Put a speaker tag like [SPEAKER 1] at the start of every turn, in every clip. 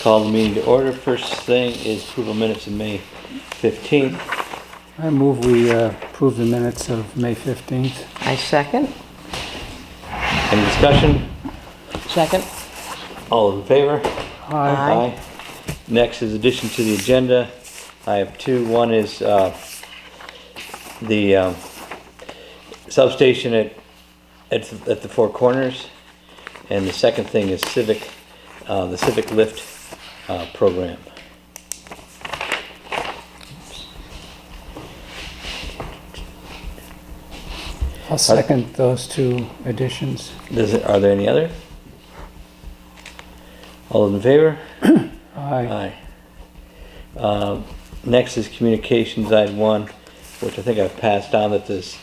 [SPEAKER 1] Call the meeting to order. First thing is approval minutes of May 15th.
[SPEAKER 2] I move we approve the minutes of May 15th.
[SPEAKER 3] I second.
[SPEAKER 1] Any discussion?
[SPEAKER 3] Second.
[SPEAKER 1] All in favor?
[SPEAKER 3] Aye.
[SPEAKER 1] Next is addition to the agenda. I have two. One is the substation at the Four Corners, and the second thing is the Civic Lift program.
[SPEAKER 2] I'll second those two additions.
[SPEAKER 1] Are there any other? All in favor?
[SPEAKER 2] Aye.
[SPEAKER 1] Next is communications. I had one, which I think I've passed on, that this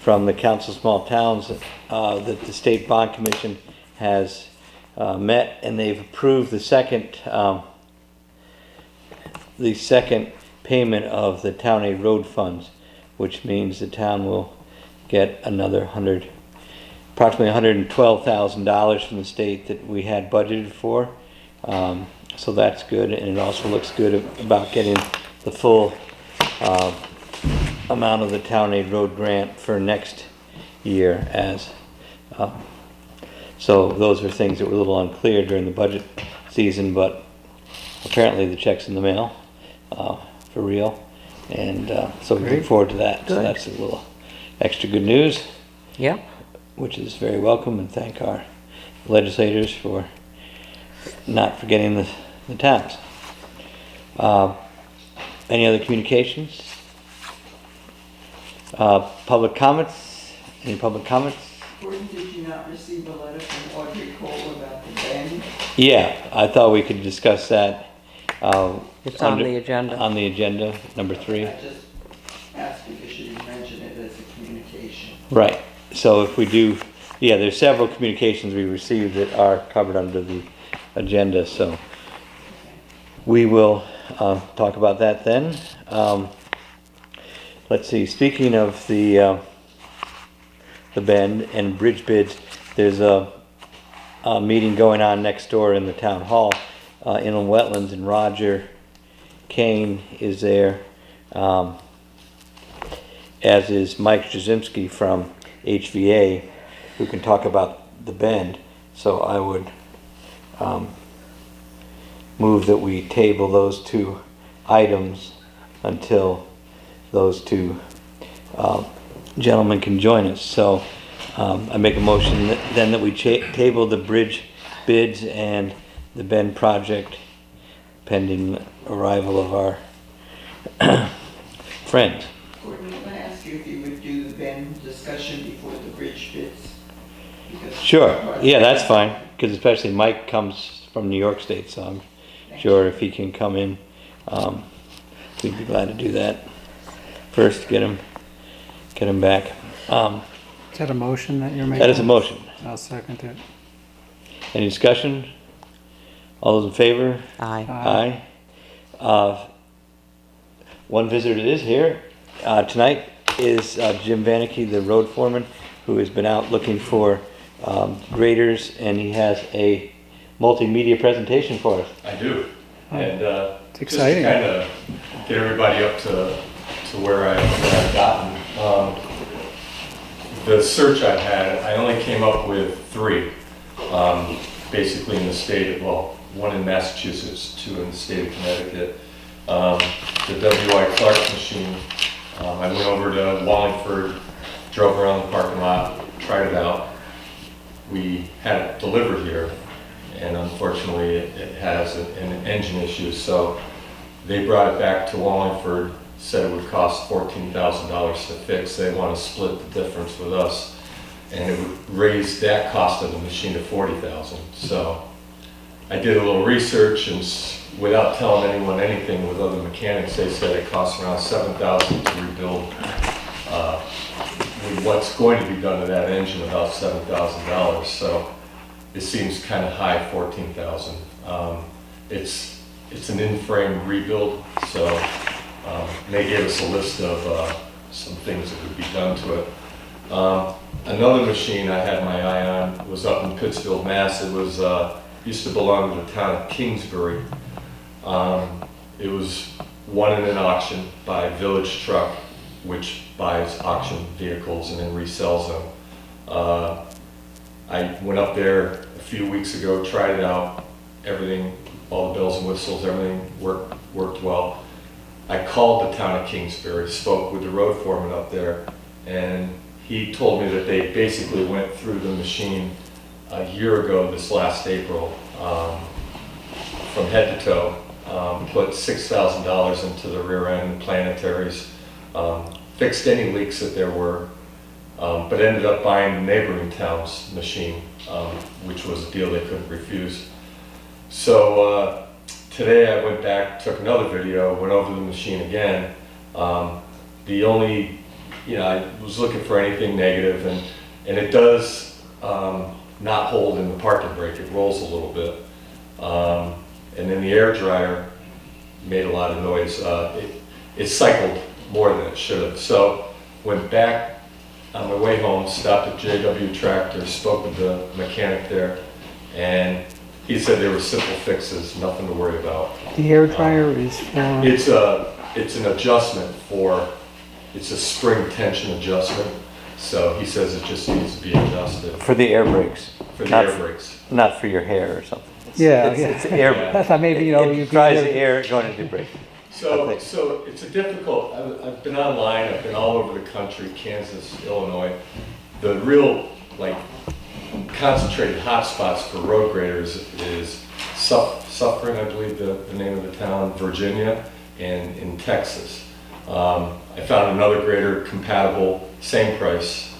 [SPEAKER 1] from the Council of Small Towns, that the State Bond Commission has met, and they've approved the second payment of the town aid road funds, which means the town will get another approximately $112,000 from the state that we had budgeted for. So that's good, and it also looks good about getting the full amount of the town aid road grant for next year. So those are things that were a little unclear during the budget season, but apparently the check's in the mail for real, and so we look forward to that. So that's a little extra good news.
[SPEAKER 3] Yep.
[SPEAKER 1] Which is very welcome, and thank our legislators for not forgetting the towns. Any other communications? Public comments? Any public comments?
[SPEAKER 4] Gordon, did you not receive a letter from Audrey Cole about the band?
[SPEAKER 1] Yeah, I thought we could discuss that.
[SPEAKER 3] It's on the agenda.
[SPEAKER 1] On the agenda, number 3.
[SPEAKER 4] I just asked because you didn't mention it as a communication.
[SPEAKER 1] Right. So if we do, yeah, there's several communications we received that are covered under the agenda, so we will talk about that then. Let's see, speaking of the bend and bridge bids, there's a meeting going on next door in the town hall, inland wetlands, and Roger Kane is there, as is Mike Jasimski from HVA, who can talk about the bend. So I would move that we table those two items until those two gentlemen can join us. So I make a motion that we table the bridge bids and the bend project pending arrival of our friends.
[SPEAKER 4] Gordon, I'm going to ask you if you would do the band discussion before the bridge bids.
[SPEAKER 1] Sure. Yeah, that's fine, because especially Mike comes from New York State, so I'm sure if he can come in, we'd be glad to do that first, get him back.
[SPEAKER 2] Is that a motion that you're making?
[SPEAKER 1] That is a motion.
[SPEAKER 2] I'll second it.
[SPEAKER 1] Any discussion? All those in favor?
[SPEAKER 3] Aye.
[SPEAKER 1] Aye. One visitor that is here tonight is Jim Vanicki, the road foreman, who has been out looking for graders, and he has a multimedia presentation for us.
[SPEAKER 5] I do.
[SPEAKER 2] Oh,
[SPEAKER 5] And
[SPEAKER 2] it's exciting.
[SPEAKER 5] Just to kind of get everybody up to where I've gotten. The search I've had, I only came up with 3, basically in the state, well, 1 in Massachusetts, 2 in the state of Connecticut. The W.I. Clark machine, I went over to Wallingford, drove around the parking lot, tried it out. We had it delivered here, and unfortunately it has an engine issue, so they brought it back to Wallingford, said it would cost $14,000 to fix. They want to split the difference with us, and it would raise that cost of the machine to $40,000. So I did a little research, and without telling anyone anything with other mechanics, they said it costs around $7,000 to rebuild. With what's going to be done to that engine, about $7,000. So it seems kind of high, $14,000. It's an in-frame rebuild, so they gave us a list of some things that could be done to it. Another machine I had my eye on was up in Pittsfield, Mass. It was used to belong to the town of Kingsbury. It was won in an auction by Village Truck, which buys auction vehicles and then resells them. I went up there a few weeks ago, tried it out, everything, all the bells and whistles, everything worked well. I called the town of Kingsbury, spoke with the road foreman up there, and he told me that they basically went through the machine a year ago, this last April, from head to toe, put $6,000 into the rear end planetaries, fixed any leaks that there were, but ended up buying the neighboring town's machine, which was a deal they couldn't refuse. So today I went back, took another video, went over the machine again. The only, I was looking for anything negative, and it does not hold in the parking brake. It rolls a little bit. And then the air dryer made a lot of noise. It cycled more than it should have. So went back on my way home, stopped at JW Tractor, spoke with the mechanic there, and he said there were simple fixes, nothing to worry about.
[SPEAKER 2] The air dryer is for...
[SPEAKER 5] It's an adjustment it's a spring tension adjustment. So he says it just needs to be adjusted
[SPEAKER 1] For the air brakes.
[SPEAKER 5] for the
[SPEAKER 1] Not
[SPEAKER 5] air brakes.
[SPEAKER 1] Not for your hair or something.
[SPEAKER 2] Yeah,
[SPEAKER 1] It's
[SPEAKER 2] yeah.
[SPEAKER 1] air.
[SPEAKER 2] I thought maybe, you know, you
[SPEAKER 1] It
[SPEAKER 2] could
[SPEAKER 1] dries
[SPEAKER 2] get-
[SPEAKER 1] the air going into the brake.
[SPEAKER 5] So,
[SPEAKER 1] Okay.
[SPEAKER 5] so it's a difficult, I've been online, I've been all over the country, Kansas, Illinois. The real, concentrated hotspots for road graders is Suffern, I believe the name of the town, Virginia, and in Texas. I found another grader compatible, same price,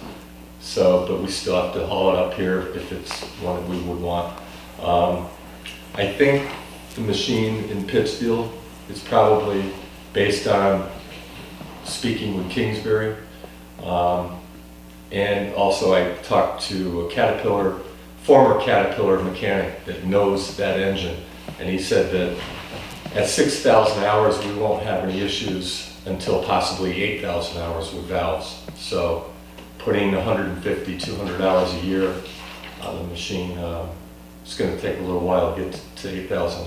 [SPEAKER 5] but we still have to haul it up here if it's one that we would want. I think the machine in Pittsfield is probably based on speaking with Kingsbury. And also I talked to a former Caterpillar mechanic that knows that engine. And he said that at 6,000 hours, we won't have any issues until possibly 8,000 hours with valves. So putting 150, 200 hours a year on the machine, it's going to take a little while to get to 8,000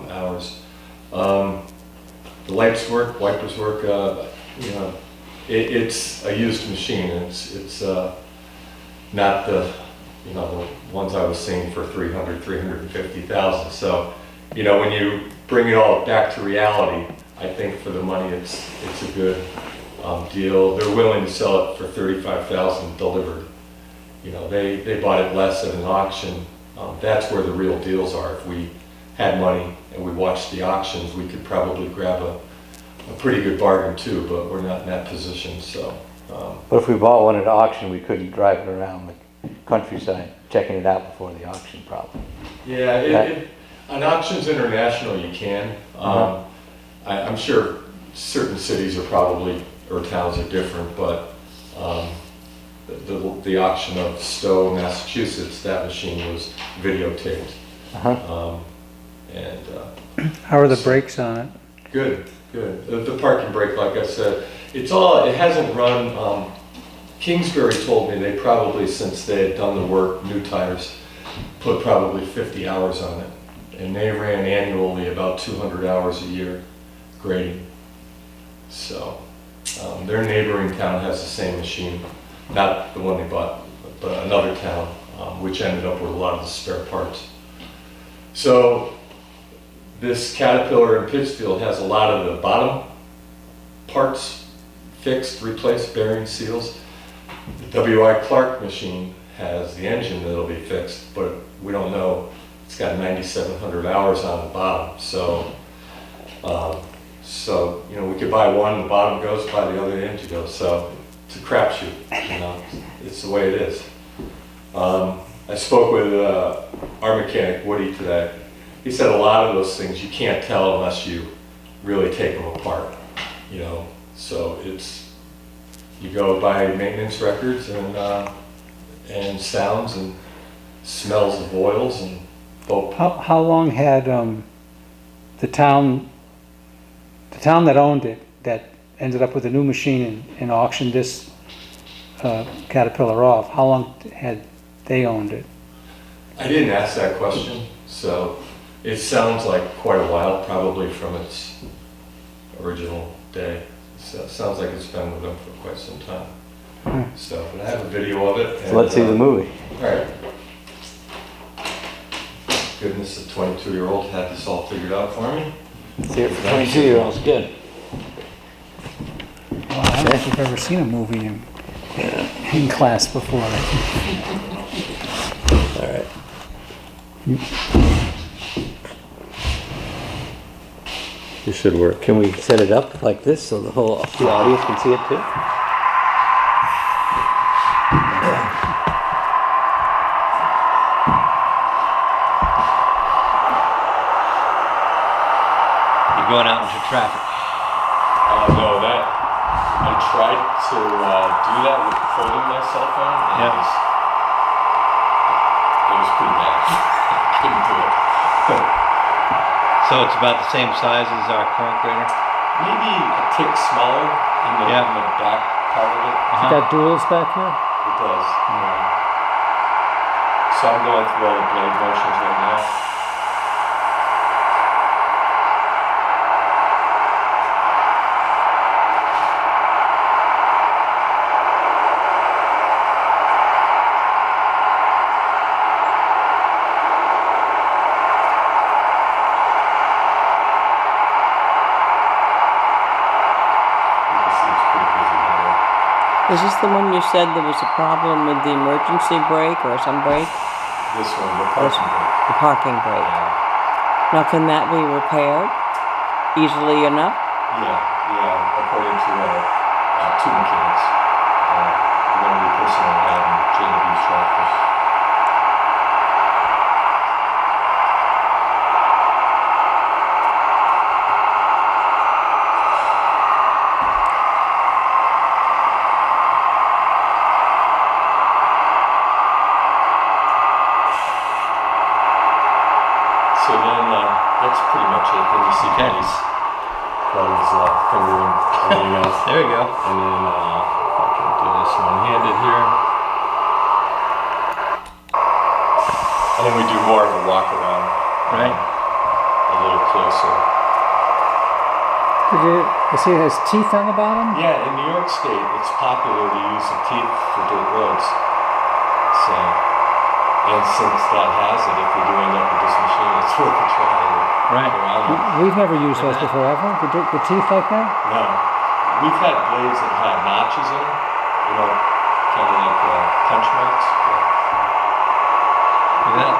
[SPEAKER 5] hours. The lights work, wipers work, it's a used machine. It's not the ones I was seeing for 300, 350,000. So, when you bring it all back to reality, I think for the money it's a good deal. They're willing to sell it for 35,000 delivered. They bought it less at an auction. That's where the real deals are. If we had money and we watched the auctions, we could probably grab a pretty good bargain too, but we're not in that position, so.
[SPEAKER 1] But if we bought one at auction, we couldn't drive it around the countryside, checking it out before the auction probably.
[SPEAKER 5] Yeah, on Auctions International you can. I'm sure certain cities are probably, or towns are different, but the auction of Stowe, Massachusetts, that machine was videotaped.
[SPEAKER 2] How are the brakes on it?
[SPEAKER 5] Good. The parking brake, like I said, it hasn't run, Kingsbury told me they probably, since they had done the work, new tires, put probably 50 hours on it. And they ran annually about 200 hours a year grading. So, their neighboring town has the same machine, not the one they bought, but another town, which ended up with a lot of the spare parts. So, this Caterpillar in Pittsfield has a lot of the bottom parts fixed, replaced, bearings, seals. The W.I. Clark machine has the engine that'll be fixed, but we don't know. It's got 9,700 hours on the bottom. So, we could buy one, the bottom goes, buy the other, the engine goes. So it's a crapshoot, it's the way it is. I spoke with our mechanic, Woody, today. He said a lot of those things you can't tell unless you really take them apart, So you go by maintenance records and sounds and smells of oils and both.
[SPEAKER 2] How long had the town that owned it, that ended up with a new machine and auctioned this Caterpillar off, how long had they owned it?
[SPEAKER 5] I didn't ask that question, so It sounds like quite a while, probably from its original day. So it sounds like it's been with them for quite some time. So, but I have a video of it.
[SPEAKER 1] So let's see the movie.
[SPEAKER 5] All right. Goodness, a 22-year-old had this all figured out for me.
[SPEAKER 1] Let's see it for 22-year-olds, good.
[SPEAKER 2] Well, I don't know if I've ever seen a movie in class before.
[SPEAKER 1] All right. This should work. Can we set it up like this so the audience can see it too? You're going out into traffic.
[SPEAKER 5] No, that I tried to do that with holding my cell phone. And
[SPEAKER 1] Yeah.
[SPEAKER 5] it was pretty bad. I couldn't do it.
[SPEAKER 1] So it's about the same size as our current grader?
[SPEAKER 5] Maybe a tick smaller in the,
[SPEAKER 1] Yeah.
[SPEAKER 5] in the back part of it.
[SPEAKER 2] Got duals back here?
[SPEAKER 5] It does. Yeah. So I'm going through all the blade motions right now. You can see it's pretty busy here.
[SPEAKER 3] Is this the one you said there was a problem with the emergency brake or some brake?
[SPEAKER 5] This one, the parking brake.
[SPEAKER 3] The parking brake.
[SPEAKER 5] Yeah.
[SPEAKER 3] Now, can that be repaired easily enough?
[SPEAKER 5] Yeah, according to two mechanics. The one we personally had in J&B's shop was. So then, that's pretty much it. Then you see Kenny's got his finger and everything else.
[SPEAKER 1] There you go.
[SPEAKER 5] And then, if I can do this one-handed here. And then we do more of a walk around.
[SPEAKER 1] Right.
[SPEAKER 5] A little closer.
[SPEAKER 2] I see it has teeth on the bottom?
[SPEAKER 5] Yeah, in New York State, it's popular to use the teeth for dirt roads. So, and since that has it, if we do end up with this machine, it's worth a try to
[SPEAKER 1] Right.
[SPEAKER 5] go around it.
[SPEAKER 2] We've never used those before, have we? The teeth like that?
[SPEAKER 5] No. We've had blades that had notches in them, you know, kind of like punch marks. But
[SPEAKER 1] Look at that.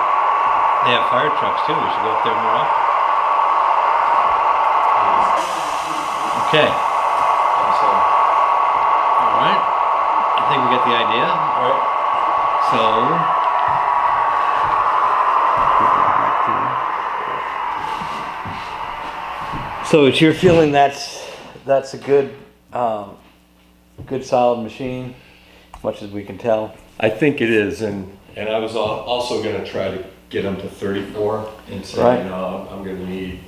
[SPEAKER 1] They have fire trucks too. We should go up there more often. Okay.
[SPEAKER 5] and so,
[SPEAKER 1] All right. I think we get the idea.
[SPEAKER 5] right.
[SPEAKER 1] So it's your feeling that's a good, good solid machine, much as we can tell.
[SPEAKER 5] I think it is, and I was also going to try to get them to 34 and say,
[SPEAKER 1] Right.
[SPEAKER 5] you know, I'm going to need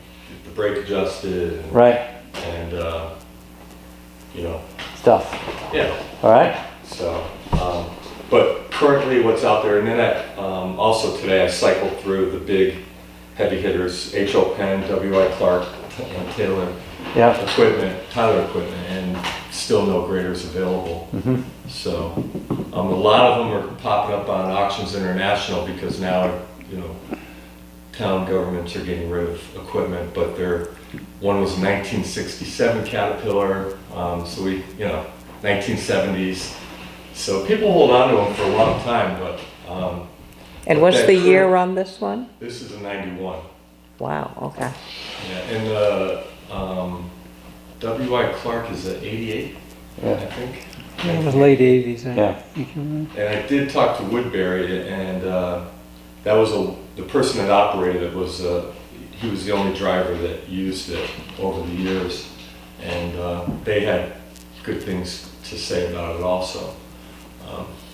[SPEAKER 5] the brake adjusted and,
[SPEAKER 1] Right.
[SPEAKER 5] and you know,
[SPEAKER 1] Stuff.
[SPEAKER 5] yeah.
[SPEAKER 1] All right.
[SPEAKER 5] So, but currently what's out there, and then also today I cycled through the big heavy hitters, H.O. Penn, W.I. Clark, and Tyler
[SPEAKER 1] Yeah.
[SPEAKER 5] equipment, and still no graders available.
[SPEAKER 1] Mm-hmm.
[SPEAKER 5] So, a lot of them are popping up on Auctions International because now, you know, town governments are getting rid of equipment, but one was a 1967 Caterpillar, so 1970s. So people hold on to them for a long time, but.
[SPEAKER 3] And
[SPEAKER 5] but
[SPEAKER 3] what's
[SPEAKER 5] that
[SPEAKER 3] the
[SPEAKER 5] current-
[SPEAKER 3] year on this one?
[SPEAKER 5] This is a 91.
[SPEAKER 3] Wow, okay.
[SPEAKER 5] Yeah, and the W.I. Clark is a 88, I
[SPEAKER 1] Yeah.
[SPEAKER 5] think.
[SPEAKER 2] Yeah, it was late 80s.
[SPEAKER 1] Yeah.
[SPEAKER 5] And I did talk to Woodbury, and that was the person that operated it was he was the only driver that used it over the years, and they had good things to say about it also,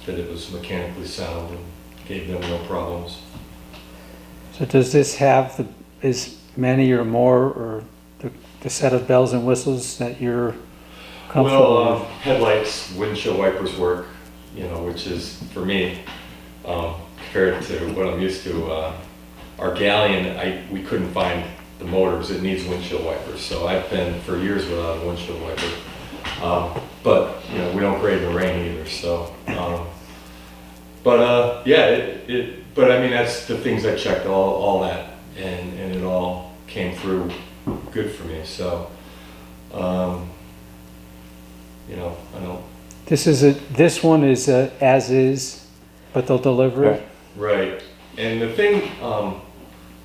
[SPEAKER 5] that it was mechanically sound and gave them no problems.
[SPEAKER 2] So does this have as many or more, or the set of bells and whistles that you're comfortable
[SPEAKER 5] Well,
[SPEAKER 2] with?
[SPEAKER 5] headlights, windshield wipers work, you know, which is, for me, compared to what I'm used to, our Galleon, we couldn't find the motors. It needs windshield wipers. So I've been for years without a windshield wiper. But you know, we don't grade in the rain either. So, yeah, but I mean, that's the things I checked, all that, and it all came through good for me. So, you know, I don't.
[SPEAKER 2] This one is as is, but they'll deliver it.
[SPEAKER 5] Right. And the thing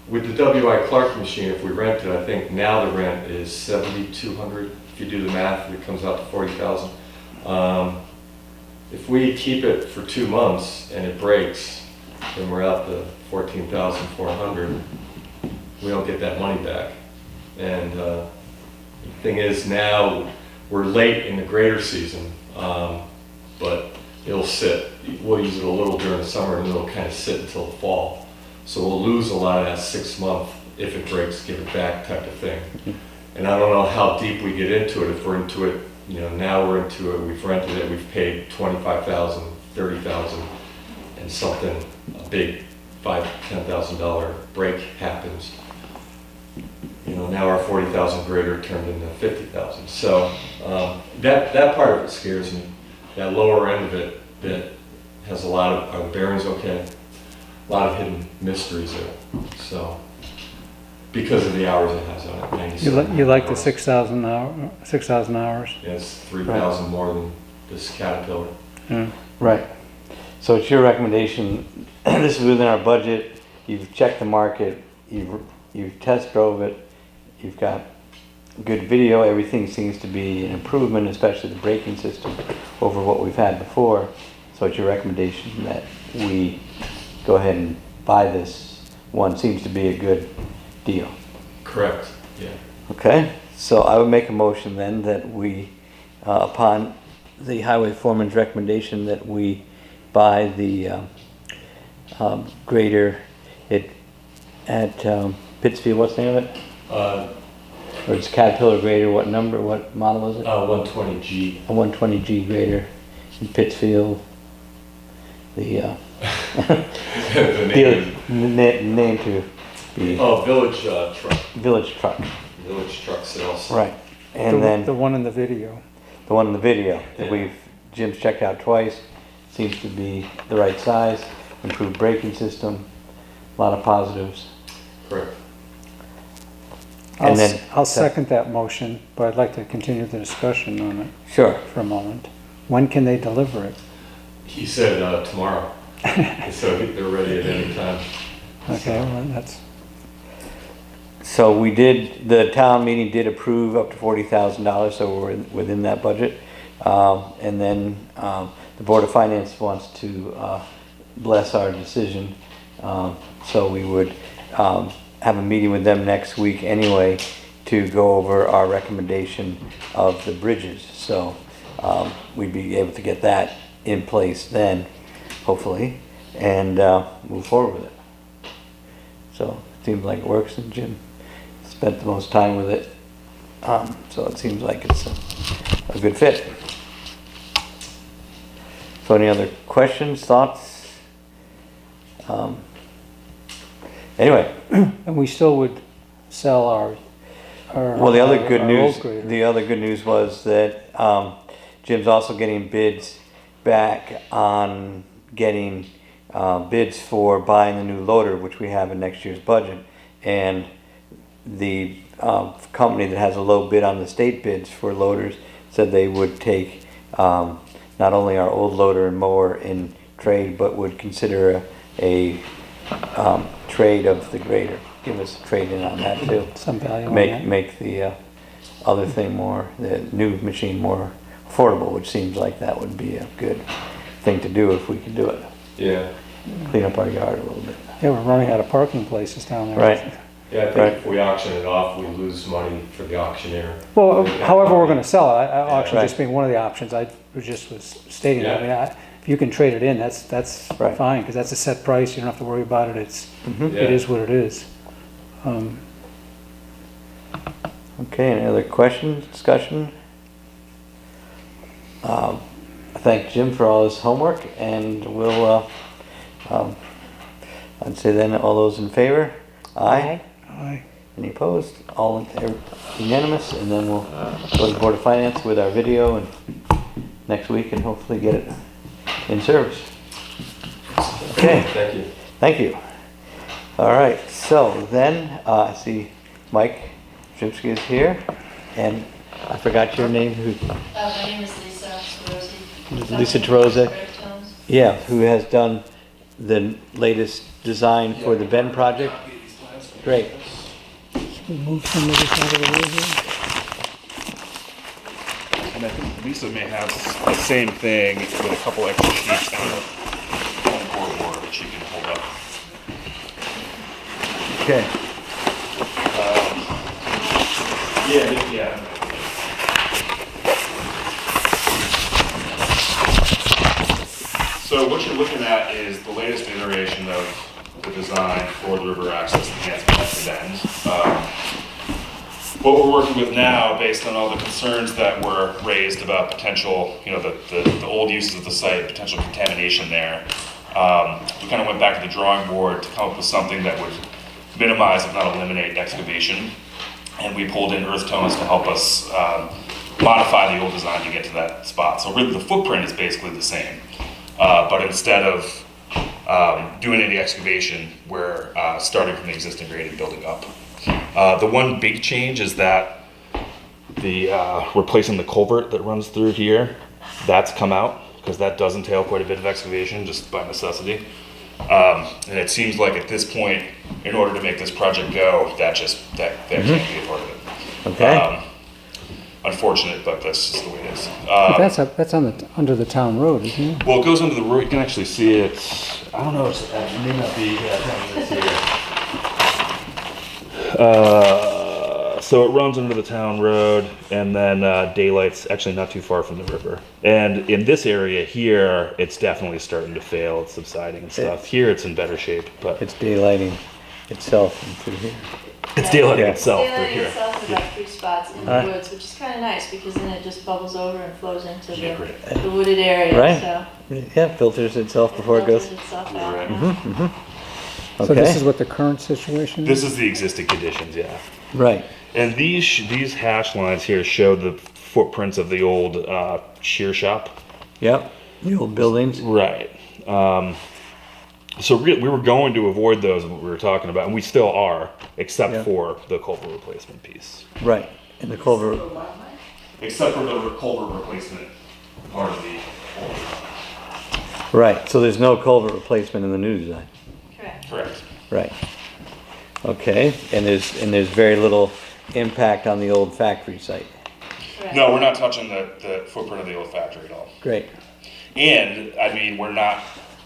[SPEAKER 5] with the W.I. Clark machine, if we rent it, I think now the rent is $7,200. If you do the math, it comes out to $40,000. If we keep it for 2 months and it breaks, then we're out to $14,400. We don't get that money back. And the thing is, now we're late in the grader season, but it'll sit. We'll use it a little during the summer, and it'll kind of sit until the fall. So we'll lose a lot of that 6 month, if it breaks, give it back type of thing. And I don't know how deep we get into it. If we're into it, you know, now we're into it, we've rented it, we've paid $25,000, $30,000, and something, a big $5,000, $10,000 break happens. You know, now our 40,000 grader turned into 50,000. So that part of it scares me. That lower end of it that has a lot of, are the bearings okay? A lot of hidden mysteries there. So, because of the hours it has on it, 97
[SPEAKER 2] You like the
[SPEAKER 5] hours.
[SPEAKER 2] 6,000 hours?
[SPEAKER 5] Yeah, it's 3,000 more than this Caterpillar.
[SPEAKER 2] Yeah.
[SPEAKER 1] Right. So it's your recommendation, this is within our budget, you've checked the market, you've test drove it, you've got good video, everything seems to be an improvement, especially the braking system over what we've had before. So it's your recommendation that we go ahead and buy this one, seems to be a good deal.
[SPEAKER 5] Correct, yeah.
[SPEAKER 1] Okay, so I would make a motion then that we, upon the highway foreman's recommendation, that we buy the grader at Pittsfield, what's the name of it? Or it's Caterpillar grader, what number, what model is it?
[SPEAKER 5] 120G.
[SPEAKER 1] A 120G grader in Pittsfield. The
[SPEAKER 5] The name.
[SPEAKER 1] name to be
[SPEAKER 5] Oh, Village Truck.
[SPEAKER 1] Village Truck.
[SPEAKER 5] Village Truck Sales.
[SPEAKER 1] Right, and then
[SPEAKER 2] The one in the video.
[SPEAKER 1] the one in the video that
[SPEAKER 5] Yeah.
[SPEAKER 1] Jim's checked out twice, seems to be the right size, improved braking system, a lot of positives.
[SPEAKER 5] Correct.
[SPEAKER 1] And then-
[SPEAKER 2] I'll second that motion, but I'd like to continue the discussion on it
[SPEAKER 1] Sure.
[SPEAKER 2] for a moment. When can they deliver it?
[SPEAKER 5] He said tomorrow. So they're ready at any time.
[SPEAKER 2] Okay, well, that's,
[SPEAKER 1] So the town meeting did approve up to $40,000, so we're within that budget. And then the Board of Finance wants to bless our decision. So we would have a meeting with them next week anyway to go over our recommendation of the bridges. So we'd be able to get that in place then, hopefully, and move forward with it. So it seems like it works, and Jim spent the most time with it. So it seems like it's a good fit. So any other questions, thoughts? Anyway,
[SPEAKER 2] and we still would sell our
[SPEAKER 1] well, the other good
[SPEAKER 2] our
[SPEAKER 1] news,
[SPEAKER 2] old grader.
[SPEAKER 1] the other good news was that Jim's also getting bids back on getting bids for buying the new loader, which we have in next year's budget. And the company that has a low bid on the state bids for loaders said they would take not only our old loader and mower in trade, but would consider a trade of the grader. Give us a trade in on that too.
[SPEAKER 2] Some value on that.
[SPEAKER 1] Make the other thing the new machine more affordable, which seems like that would be a good thing to do if we could do it.
[SPEAKER 5] Yeah.
[SPEAKER 1] Clean up our yard a little bit.
[SPEAKER 2] Yeah, we're running out of parking places down there.
[SPEAKER 1] Right.
[SPEAKER 5] Yeah, I think
[SPEAKER 1] Right.
[SPEAKER 5] if we auction it off, we lose money for the auctioneer.
[SPEAKER 2] Well, however we're gonna sell it, auction
[SPEAKER 1] Right.
[SPEAKER 2] just being one of the options, I was stating, I
[SPEAKER 5] Yeah.
[SPEAKER 2] mean, if you can trade it in, that's
[SPEAKER 1] Right.
[SPEAKER 2] fine, because that's a set price, you don't have to worry about it, it
[SPEAKER 5] Yeah.
[SPEAKER 2] is what it is.
[SPEAKER 1] Okay, any other questions, discussion? I thank Jim for all his homework, and we'll, I'd say then, all those in favor? Aye.
[SPEAKER 2] Aye.
[SPEAKER 1] Any opposed? All in favor? Unanimous, and then we'll go to the Board of Finance with our video and next week and hopefully get it in service. Okay,
[SPEAKER 5] Thank you.
[SPEAKER 1] thank you. All right, so then, I see Mike Shrimsky is here, and I forgot your name,
[SPEAKER 6] My name is Lisa Swarovski.
[SPEAKER 1] Lisa Terozek.
[SPEAKER 6] Correct tones?
[SPEAKER 1] Yeah, who has done the latest design for the Ben project? Great.
[SPEAKER 2] Move some of this out of the way here.
[SPEAKER 7] And I think Lisa may have the same thing with a couple extra sheets on the board that she can hold up.
[SPEAKER 1] Okay.
[SPEAKER 7] Yeah. So what you're looking at is the latest iteration of the design for the river access enhancement at the bend. What we're working with now, based on all the concerns that were raised about potential, the old uses of the site, potential contamination there, we kind of went back to the drawing board to come up with something that would minimize, if not eliminate, excavation. And we pulled in earth tones to help us modify the old design to get to that spot. So really the footprint is basically the same. But instead of doing any excavation, we're starting from the existing grade and building up. The one big change is that replacing the culvert that runs through here, that's come out because that does entail quite a bit of excavation just by necessity. And it seems like at this point, in order to make this project go, that can't be a part of it.
[SPEAKER 1] Okay.
[SPEAKER 7] Unfortunate, but that's just the way it is.
[SPEAKER 2] But that's under the town road, isn't it?
[SPEAKER 7] Well, it goes under the road. You can actually see it. I don't know. It may not be. It's here. So it runs under the town road, and then daylight's actually not too far from the river. And in this area here, it's definitely starting to fail. It's subsiding and stuff. Here, it's in better shape, but
[SPEAKER 1] It's daylighting itself through here.
[SPEAKER 7] it's daylighting
[SPEAKER 1] Yeah.
[SPEAKER 7] itself through
[SPEAKER 6] Daylighting
[SPEAKER 7] here.
[SPEAKER 6] itself is about 3 spots in the woods, which is kind of nice because then it just bubbles over and flows into
[SPEAKER 7] Yeah, great.
[SPEAKER 6] the wooded area.
[SPEAKER 1] Right.
[SPEAKER 6] So
[SPEAKER 1] Yeah, filters itself before it goes.
[SPEAKER 6] filters itself out.
[SPEAKER 7] Right.
[SPEAKER 2] So this
[SPEAKER 1] Okay.
[SPEAKER 2] is what the current situation is?
[SPEAKER 7] This is the existing conditions, yeah.
[SPEAKER 1] Right.
[SPEAKER 7] And these hash lines here show the footprints of the old shear shop.
[SPEAKER 1] Yep. The old buildings.
[SPEAKER 7] Right. So we were going to avoid those, what we were talking about, and we still are, except
[SPEAKER 1] Yeah.
[SPEAKER 7] for the culvert replacement piece.
[SPEAKER 1] Right. And the culvert.
[SPEAKER 7] Except for the culvert replacement part of the old design.
[SPEAKER 1] Right. So there's no culvert replacement in the new design.
[SPEAKER 6] Correct.
[SPEAKER 7] Correct.
[SPEAKER 1] Right. Okay. And there's very little impact on the old factory site.
[SPEAKER 6] Correct.
[SPEAKER 7] No, we're not touching the footprint of the old factory at all.
[SPEAKER 1] Great.
[SPEAKER 7] And, I mean, we're not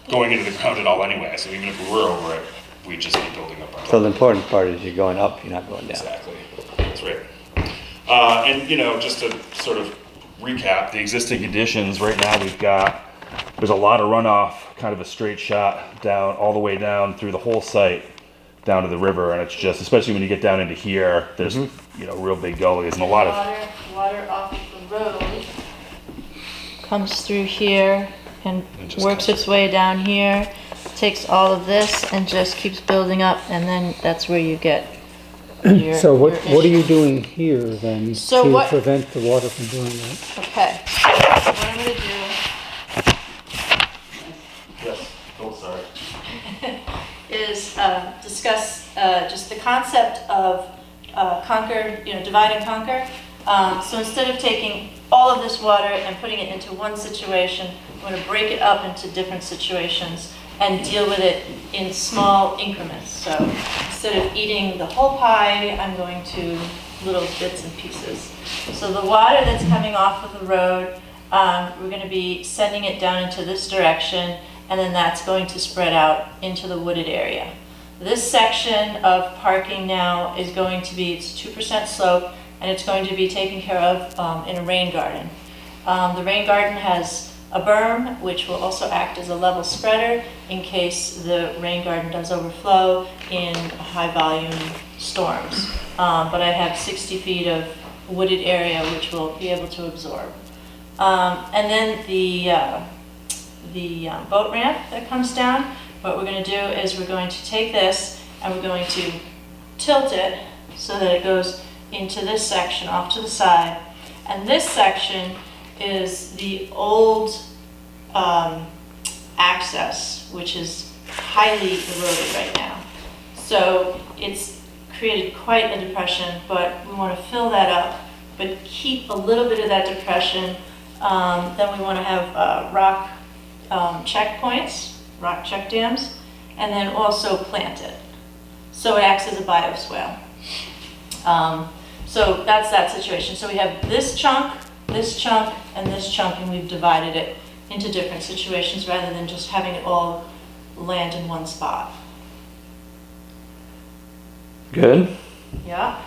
[SPEAKER 7] going into the ground at all anyway, so even if we were over it, we'd just be building up our.
[SPEAKER 1] So the important part is you're going up, you're not going down.
[SPEAKER 7] Exactly, that's right. And, just to sort of recap, the existing conditions, right now there's a lot of runoff, kind of a straight shot down, all the way down through the whole site, down to the river, and it's just, especially when you get down into here, there's, real big gullies and a lot of,
[SPEAKER 6] Water off of the road comes through here and
[SPEAKER 7] just
[SPEAKER 6] works
[SPEAKER 7] comes-
[SPEAKER 6] its way down here, takes all of this and just keeps building up, and then that's where you get your.
[SPEAKER 2] So what
[SPEAKER 6] your
[SPEAKER 2] are you
[SPEAKER 6] issue.
[SPEAKER 2] doing here then
[SPEAKER 6] So
[SPEAKER 2] to
[SPEAKER 6] what-
[SPEAKER 2] prevent the water from doing that?
[SPEAKER 6] Okay, so what I'm gonna do
[SPEAKER 7] yes, oh, sorry.
[SPEAKER 6] is discuss just the concept of conquer, divide and conquer. So instead of taking all of this water and putting it into one situation, I'm going to break it up into different situations and deal with it in small increments. So instead of eating the whole pie, I'm going to little bits and pieces. So the water that's coming off of the road, we're going to be sending it down into this direction, and then that's going to spread out into the wooded area. This section of parking now is going to be, it's 2% slope, and it's going to be taken care of in a rain garden. The rain garden has a berm, which will also act as a level spreader in case the rain garden does overflow in high volume storms. But I have 60 feet of wooded area which will be able to absorb. And then the boat ramp that comes down, what we're going to do is we're going to take this and we're going to tilt it so that it goes into this section off to the side. And this section is the old access, which is highly eroded right now. So it's created quite a depression, but we want to fill that up, but keep a little bit of that depression. Then we want to have rock checkpoints, rock check dams, and then also plant it. So it acts as a bioswale. So that's that situation. So we have this chunk, and this chunk, and we've divided it into different situations rather than just having it all land in one spot.
[SPEAKER 1] Good?
[SPEAKER 6] Yeah,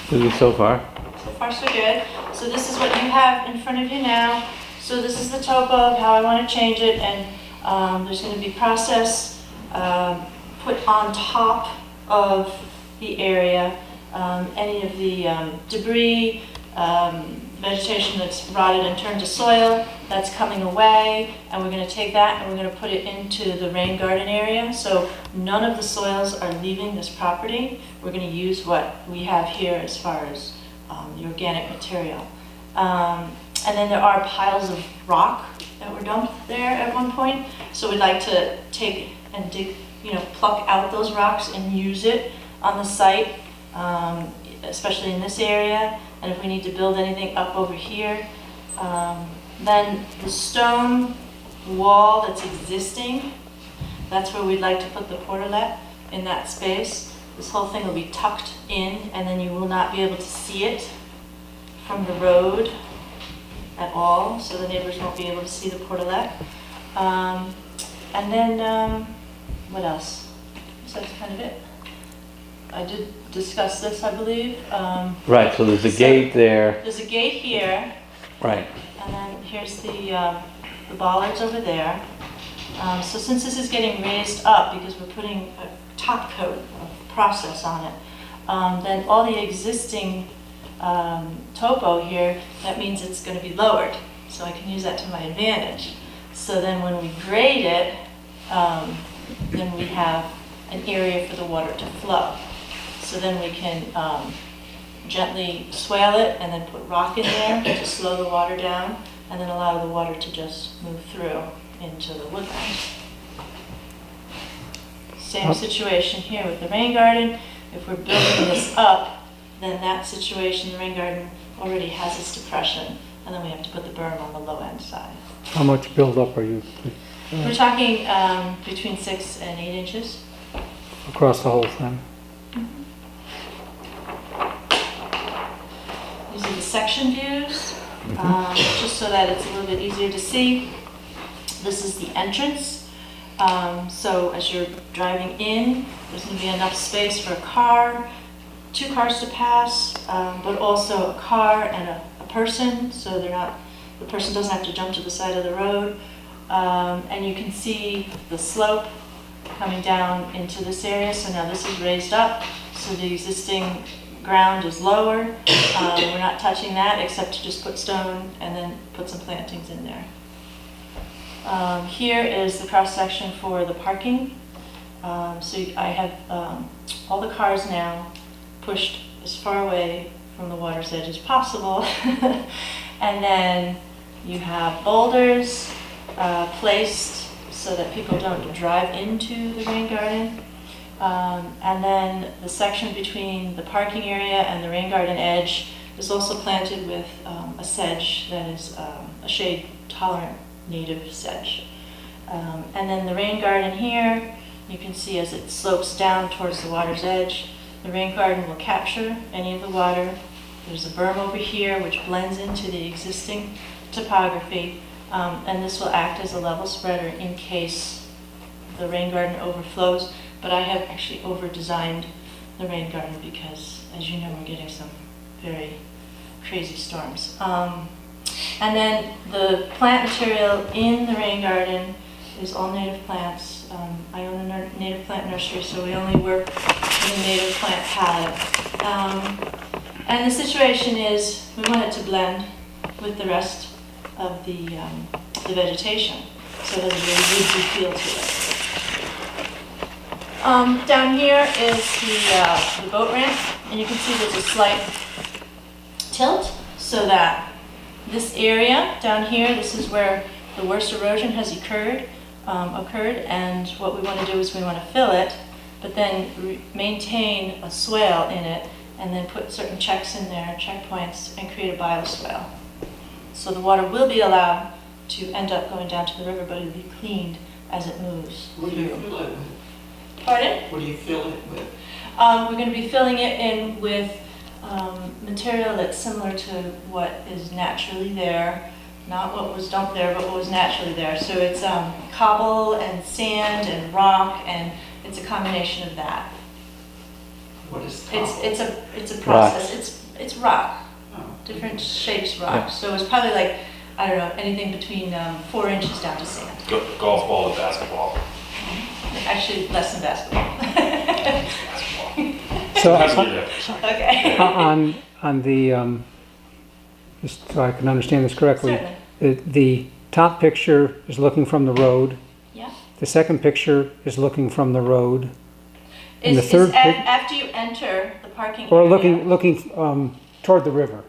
[SPEAKER 1] Good so far?
[SPEAKER 6] so far so good. So this is what you have in front of you now. So this is the topo of how I want to change it, and there's going to be process put on top of the area. Any of the debris, vegetation that's rotted and turned to soil, that's coming away, and we're going to take that and we're going to put it into the rain garden area. So none of the soils are leaving this property. We're going to use what we have here as far as the organic material. And then there are piles of rock that were dumped there at one point. So we'd like to take and dig, pluck out those rocks and use it on the site, especially in this area. And if we need to build anything up over here, then the stone wall that's existing, that's where we'd like to put the portalet, in that space. This whole thing will be tucked in, and then you will not be able to see it from the road at all, so the neighbors won't be able to see the portalet. And then, what else? So that's kind of it. I did discuss this, I believe.
[SPEAKER 1] Right, so there's a gate there.
[SPEAKER 6] There's a gate here,
[SPEAKER 1] Right.
[SPEAKER 6] and then here's the bollards over there. So since this is getting raised up, because we're putting a top coat of process on it, then all the existing topo here, that means it's going to be lowered. So I can use that to my advantage. So then when we grade it, then we have an area for the water to flow. So then we can gently swale it and then put rock in there to slow the water down, and then allow the water to just move through into the woodland. Same situation here with the rain garden. If we're building this up, then that situation, the rain garden already has its depression, and then we have to put the berm on the low end side.
[SPEAKER 2] How much buildup are you
[SPEAKER 6] We're talking between 6 and 8 inches.
[SPEAKER 2] across the whole thing?
[SPEAKER 6] These are the section views, just so that it's a little bit easier to see. This is the entrance. So as you're driving in, there's going to be enough space for a car, 2 cars to pass, but also a car and a person, so the person doesn't have to jump to the side of the road. And you can see the slope coming down into this area. So now this is raised up, so the existing ground is lower. We're not touching that except to just put stone and then put some plantings in there. Here is the cross section for the parking. So I have all the cars now pushed as far away from the water's edge as possible. And then you have boulders placed so that people don't drive into the rain garden. And then the section between the parking area and the rain garden edge is also planted with a sedge that is a shade-tolerant native sedge. And then the rain garden here, you can see as it slopes down towards the water's edge, the rain garden will capture any of the water. There's a berm over here which blends into the existing topography, and this will act as a level spreader in case the rain garden overflows. But I have actually over-designed the rain garden because, as you know, we're getting some very crazy storms. And then the plant material in the rain garden is all native plants. I own a native plant nursery, so we only work with a native plant palette. And the situation is we want it to blend with the rest of the vegetation, so it has a really woodsy feel to it. Down here is the boat ramp, and you can see there's a slight tilt, so that this area down here, this is where the worst erosion has occurred, and what we want to do is we want to fill it, but then maintain a swale in it, and then put certain checks in there, checkpoints, and create a bioswale. So the water will be allowed to end up going down to the river, but it'll be cleaned as it moves
[SPEAKER 4] What do you
[SPEAKER 6] through.
[SPEAKER 4] fill it with?
[SPEAKER 6] Pardon?
[SPEAKER 4] What do you fill it with?
[SPEAKER 6] We're going to be filling it in with material that's similar to what is naturally there, not what was dumped there, but what was naturally there. So it's cobble and sand and rock, and it's a combination of that.
[SPEAKER 4] What is cobble?
[SPEAKER 6] It's a process. It's rock,
[SPEAKER 4] Oh.
[SPEAKER 6] different shapes rock. So it's probably like, I don't know, anything between 4 inches down to sand.
[SPEAKER 7] Golf ball to basketball.
[SPEAKER 6] Actually, less than basketball.
[SPEAKER 2] So
[SPEAKER 7] Depends on your definition.
[SPEAKER 6] Okay.
[SPEAKER 2] on the, just so I can understand this correctly,
[SPEAKER 6] Certainly.
[SPEAKER 2] the top picture is looking from the road,
[SPEAKER 6] Yeah.
[SPEAKER 2] the second picture is looking from the road, And the
[SPEAKER 6] It's
[SPEAKER 2] third pic-
[SPEAKER 6] after you enter the parking
[SPEAKER 2] or
[SPEAKER 6] area.
[SPEAKER 2] looking toward the river.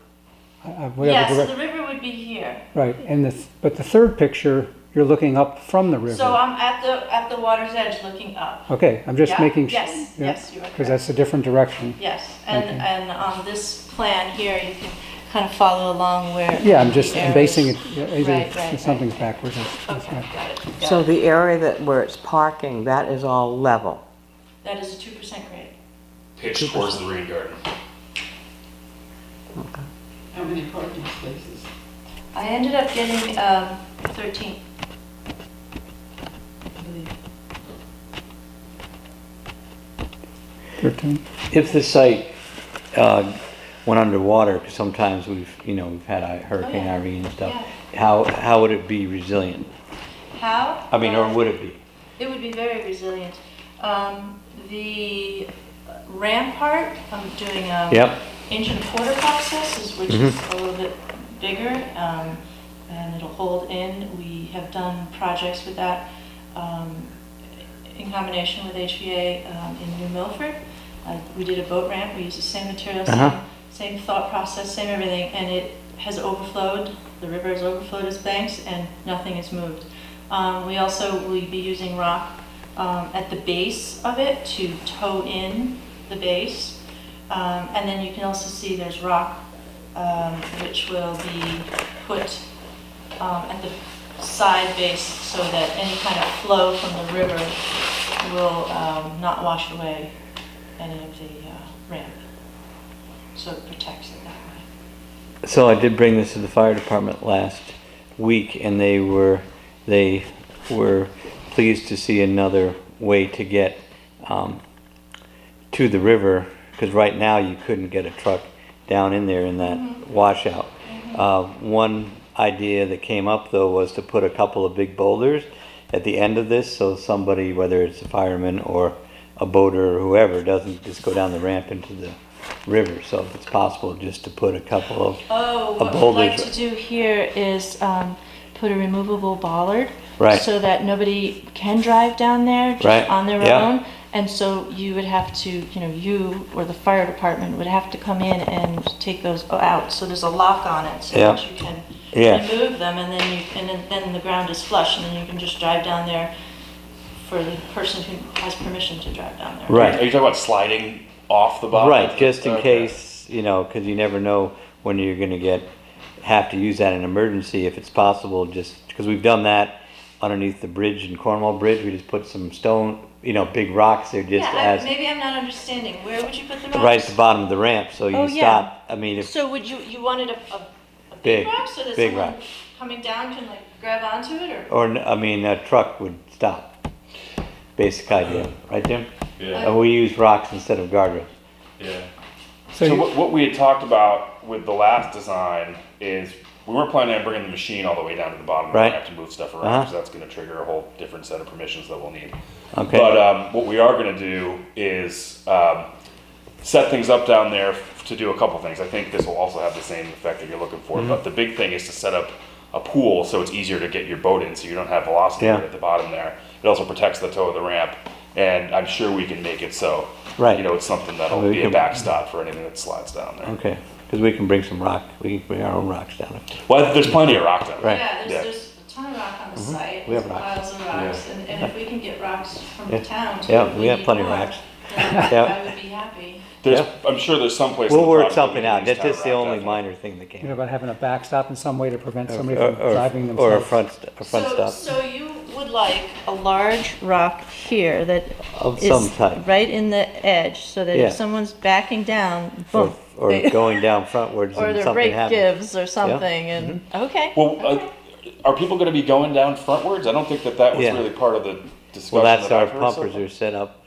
[SPEAKER 2] Whatever
[SPEAKER 6] Yeah, so
[SPEAKER 2] direct-
[SPEAKER 6] the river would be here.
[SPEAKER 2] Right, and but the third picture, you're looking up from the river.
[SPEAKER 6] So I'm at the water's edge looking up.
[SPEAKER 2] Okay, I'm just
[SPEAKER 6] Yeah?
[SPEAKER 2] making.
[SPEAKER 6] Yes, yes, you are
[SPEAKER 2] Because
[SPEAKER 6] correct.
[SPEAKER 2] that's a different direction.
[SPEAKER 6] Yes,
[SPEAKER 2] Okay.
[SPEAKER 6] and on this plan here, you can kind of follow along where.
[SPEAKER 2] Yeah, I'm
[SPEAKER 6] the
[SPEAKER 2] I'm basing it,
[SPEAKER 6] arrows-
[SPEAKER 2] either
[SPEAKER 6] Right, right,
[SPEAKER 2] if something's backwards.
[SPEAKER 6] Okay, got it. got
[SPEAKER 3] So
[SPEAKER 6] it.
[SPEAKER 3] the area where it's parking, that is all level?
[SPEAKER 6] That is a 2% grade.
[SPEAKER 7] Pitch towards the rain garden.
[SPEAKER 4] How many parking spaces?
[SPEAKER 6] I ended up getting 13. I believe.
[SPEAKER 2] 13.
[SPEAKER 1] If the site went underwater, because sometimes we've had a Hurricane
[SPEAKER 6] yeah.
[SPEAKER 1] Irene and stuff,
[SPEAKER 6] Yeah.
[SPEAKER 1] how would it be resilient?
[SPEAKER 6] How?
[SPEAKER 1] I mean, or would it be?
[SPEAKER 6] It would be very resilient. The ramp part, I'm doing
[SPEAKER 1] Yep.
[SPEAKER 6] inch and a quarter process, which is a little bit bigger, and it'll hold in. We have done projects with that in combination with HVA in New Milford. We did a boat ramp. We used the same material, same thought process, same everything, and it has overflowed. The river has overflowed its banks, and nothing has moved. We also will be using rock at the base of it to tow in the base. And then you can also see there's rock which will be put at the side base so that any kind of flow from the river will not wash away any of the ramp. So it protects it that way.
[SPEAKER 1] So I did bring this to the fire department last week, and they were pleased to see another way to get to the river, because right now you couldn't get a truck down in there in that washout. One idea that came up though was to put a couple of big boulders at the end of this, so somebody, whether it's a fireman or a boater or whoever, doesn't just go down the ramp into the river. So if it's possible, just to put a couple of
[SPEAKER 6] What we'd
[SPEAKER 1] boulders.
[SPEAKER 6] like to do here is put a removable bollard.
[SPEAKER 1] Right.
[SPEAKER 6] So that nobody can drive down there just
[SPEAKER 1] Right,
[SPEAKER 6] on their
[SPEAKER 1] yeah.
[SPEAKER 6] own. And so you would have to, you or the fire department would have to come in and take those out. So there's a lock on it so
[SPEAKER 1] Yeah.
[SPEAKER 6] that you can
[SPEAKER 1] Yeah.
[SPEAKER 6] remove them, and then the ground is flush, and then you can just drive down there for the person who has permission to drive down there.
[SPEAKER 1] Right.
[SPEAKER 7] Are you talking about sliding off the bottom?
[SPEAKER 1] Right, just in
[SPEAKER 7] Okay.
[SPEAKER 1] case, because you never know when you're gonna have to use that in emergency, if it's possible, just, because we've done that underneath the bridge in Cornwall Bridge, we just put some stone, big rocks there just as,
[SPEAKER 6] Maybe I'm not understanding. Where would you put the rocks?
[SPEAKER 1] right at the bottom of the ramp, so
[SPEAKER 6] Oh,
[SPEAKER 1] you
[SPEAKER 6] yeah.
[SPEAKER 1] stop, I mean, if,
[SPEAKER 6] So would you wanted a
[SPEAKER 1] Big,
[SPEAKER 6] big rock so that
[SPEAKER 1] big
[SPEAKER 6] someone
[SPEAKER 1] rock.
[SPEAKER 6] coming down can grab onto it, or?
[SPEAKER 1] a truck would stop. Basic idea, right Jim?
[SPEAKER 7] Yeah.
[SPEAKER 1] And we use rocks instead of guardrails.
[SPEAKER 7] Yeah.
[SPEAKER 2] So
[SPEAKER 7] So
[SPEAKER 2] you-
[SPEAKER 7] what we had talked about with the last design is we weren't planning on bringing the machine all the way down to the bottom. We're
[SPEAKER 1] Right.
[SPEAKER 7] gonna have to move stuff around
[SPEAKER 1] Uh-huh.
[SPEAKER 7] because that's gonna trigger a whole different set of permissions that we'll need.
[SPEAKER 1] Okay.
[SPEAKER 7] But what we are gonna do is set things up down there to do a couple things. I think this will also have the same effect that you're looking for.
[SPEAKER 1] Mm-hmm.
[SPEAKER 7] But the big thing is to set up a pool so it's easier to get your boat in, so you don't have velocity
[SPEAKER 1] Yeah.
[SPEAKER 7] at the bottom there. It also protects the toe of the ramp. And I'm sure we can make it so,
[SPEAKER 1] Right.
[SPEAKER 7] you know, it's something that'll
[SPEAKER 1] We
[SPEAKER 7] be a
[SPEAKER 1] can-
[SPEAKER 7] backstop for anything that slides down there.
[SPEAKER 1] Okay, because we can bring some rock, we can bring our own rocks down.
[SPEAKER 7] Well, there's plenty of rock down there.
[SPEAKER 1] Right.
[SPEAKER 6] Yeah,
[SPEAKER 7] Yeah.
[SPEAKER 6] there's a ton of rock on the site,
[SPEAKER 1] We
[SPEAKER 6] there's
[SPEAKER 1] have rocks.
[SPEAKER 6] piles of rocks, and if we can get rocks from the
[SPEAKER 1] Yeah.
[SPEAKER 6] town too.
[SPEAKER 1] Yeah,
[SPEAKER 6] if
[SPEAKER 1] we have
[SPEAKER 6] need
[SPEAKER 1] plenty of
[SPEAKER 6] more,
[SPEAKER 1] rocks.
[SPEAKER 6] then
[SPEAKER 1] Yeah.
[SPEAKER 6] I would be happy.
[SPEAKER 1] Yeah.
[SPEAKER 7] I'm sure there's some place.
[SPEAKER 1] We'll
[SPEAKER 7] in the
[SPEAKER 1] work
[SPEAKER 7] project that
[SPEAKER 1] something
[SPEAKER 7] we
[SPEAKER 1] out,
[SPEAKER 7] can
[SPEAKER 1] that's
[SPEAKER 7] use
[SPEAKER 1] just the
[SPEAKER 7] town rock,
[SPEAKER 1] only
[SPEAKER 7] definitely.
[SPEAKER 1] minor thing that
[SPEAKER 2] You know,
[SPEAKER 1] came.
[SPEAKER 2] about having a backstop in some way to prevent somebody from
[SPEAKER 1] Or-
[SPEAKER 2] driving
[SPEAKER 1] Or a
[SPEAKER 2] themselves.
[SPEAKER 1] front
[SPEAKER 6] So,
[SPEAKER 1] stop
[SPEAKER 6] so you would like a large rock here that
[SPEAKER 1] of
[SPEAKER 6] is
[SPEAKER 1] some type.
[SPEAKER 6] right in the edge, so that
[SPEAKER 1] Yeah.
[SPEAKER 6] if someone's backing down,
[SPEAKER 1] Or,
[SPEAKER 6] boom.
[SPEAKER 1] or
[SPEAKER 6] they-
[SPEAKER 1] going down frontwards
[SPEAKER 6] Or
[SPEAKER 1] and
[SPEAKER 6] their
[SPEAKER 1] something
[SPEAKER 6] brake
[SPEAKER 1] happens.
[SPEAKER 6] gives or something, and, okay.
[SPEAKER 7] Well,
[SPEAKER 6] okay.
[SPEAKER 7] are people gonna be going down frontwards? I don't think that was
[SPEAKER 1] Yeah.
[SPEAKER 7] really part of the discussion.
[SPEAKER 1] Well, that's
[SPEAKER 7] that
[SPEAKER 1] our
[SPEAKER 7] I've heard so
[SPEAKER 1] pumpers
[SPEAKER 7] far.
[SPEAKER 1] are set up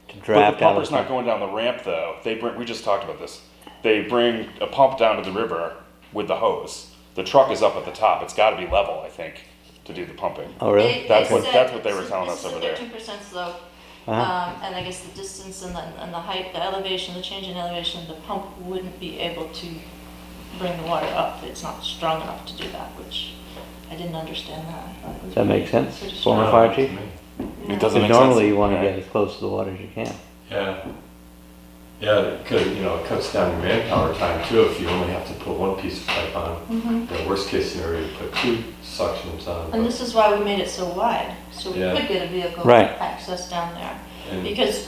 [SPEAKER 1] to
[SPEAKER 7] But
[SPEAKER 1] draft
[SPEAKER 7] the
[SPEAKER 1] out of
[SPEAKER 7] pumper's
[SPEAKER 1] the
[SPEAKER 7] not going down the ramp though. We just talked about this. They bring a pump down to the river with the hose. The truck is up at the top. It's gotta be level, I think, to do the pumping.
[SPEAKER 1] Oh, really?
[SPEAKER 7] That's what-
[SPEAKER 6] said
[SPEAKER 7] that's what they were telling
[SPEAKER 6] this
[SPEAKER 7] us over
[SPEAKER 6] is
[SPEAKER 7] there.
[SPEAKER 6] a 13% slope,
[SPEAKER 1] Uh-huh.
[SPEAKER 6] and I guess the distance and the height, the elevation, the change in elevation, the pump wouldn't be able to bring the water up. It's not strong enough to do that, which I didn't understand that.
[SPEAKER 1] Does that make sense?
[SPEAKER 6] Pretty
[SPEAKER 1] Former
[SPEAKER 6] strong.
[SPEAKER 1] fire chief?
[SPEAKER 7] It doesn't make sense.
[SPEAKER 1] Normally you want to
[SPEAKER 7] Right.
[SPEAKER 1] get as close to the water as you can.
[SPEAKER 5] Yeah. Yeah, because, you know, it cuts down your manpower time too if you only have to put one piece of pipe on.
[SPEAKER 6] Mhm.
[SPEAKER 5] The worst case scenario, you put two suctions on.
[SPEAKER 6] And
[SPEAKER 5] but-
[SPEAKER 6] this is why we made it so wide, so we
[SPEAKER 5] Yeah.
[SPEAKER 6] could get a vehicle
[SPEAKER 1] Right.
[SPEAKER 6] access down there.
[SPEAKER 5] and-
[SPEAKER 6] Because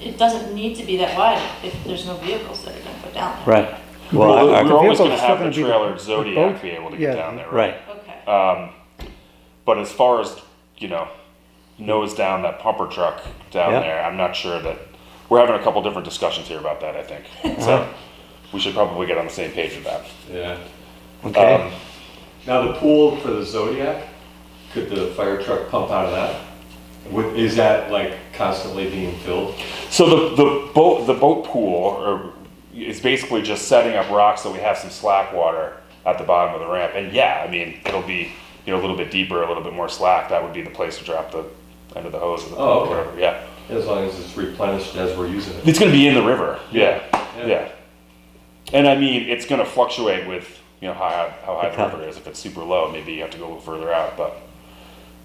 [SPEAKER 6] it doesn't need to be that wide if there's no vehicles that are gonna go down there.
[SPEAKER 1] Right.
[SPEAKER 7] Well,
[SPEAKER 1] Well,
[SPEAKER 7] we're
[SPEAKER 1] our-
[SPEAKER 7] always
[SPEAKER 2] vehicle's
[SPEAKER 7] gonna
[SPEAKER 2] still
[SPEAKER 7] have
[SPEAKER 2] gonna
[SPEAKER 7] the
[SPEAKER 2] be the-
[SPEAKER 7] trailered
[SPEAKER 2] the
[SPEAKER 7] Zodiac
[SPEAKER 2] boat-
[SPEAKER 7] be able to
[SPEAKER 2] yeah.
[SPEAKER 7] get down there,
[SPEAKER 1] right.
[SPEAKER 6] Okay.
[SPEAKER 7] But as far as, you know, nose down that pumper truck down
[SPEAKER 1] Yeah.
[SPEAKER 7] there, I'm not sure that, we're having a couple different discussions here about that, I think.
[SPEAKER 1] Uh-huh.
[SPEAKER 7] So, we should probably get on the same page with that.
[SPEAKER 5] Yeah.
[SPEAKER 1] Okay.
[SPEAKER 5] Now the pool for the Zodiac, could the fire truck pump out of that? Is that like constantly being filled?
[SPEAKER 7] So the boat pool is basically just setting up rocks so we have some slack water at the bottom of the ramp. And yeah, I mean, it'll be, you know, a little bit deeper, a little bit more slack. That would be the place to drop the end of the hose of the
[SPEAKER 5] Oh,
[SPEAKER 7] pump,
[SPEAKER 5] okay.
[SPEAKER 7] or whatever, yeah.
[SPEAKER 5] As long as it's replenished as we're using it.
[SPEAKER 7] It's gonna be in the river, yeah,
[SPEAKER 5] Yeah.
[SPEAKER 7] yeah. And I mean, it's gonna fluctuate with, you know, how high the river is. If it's super low, maybe you have to go a little further out, but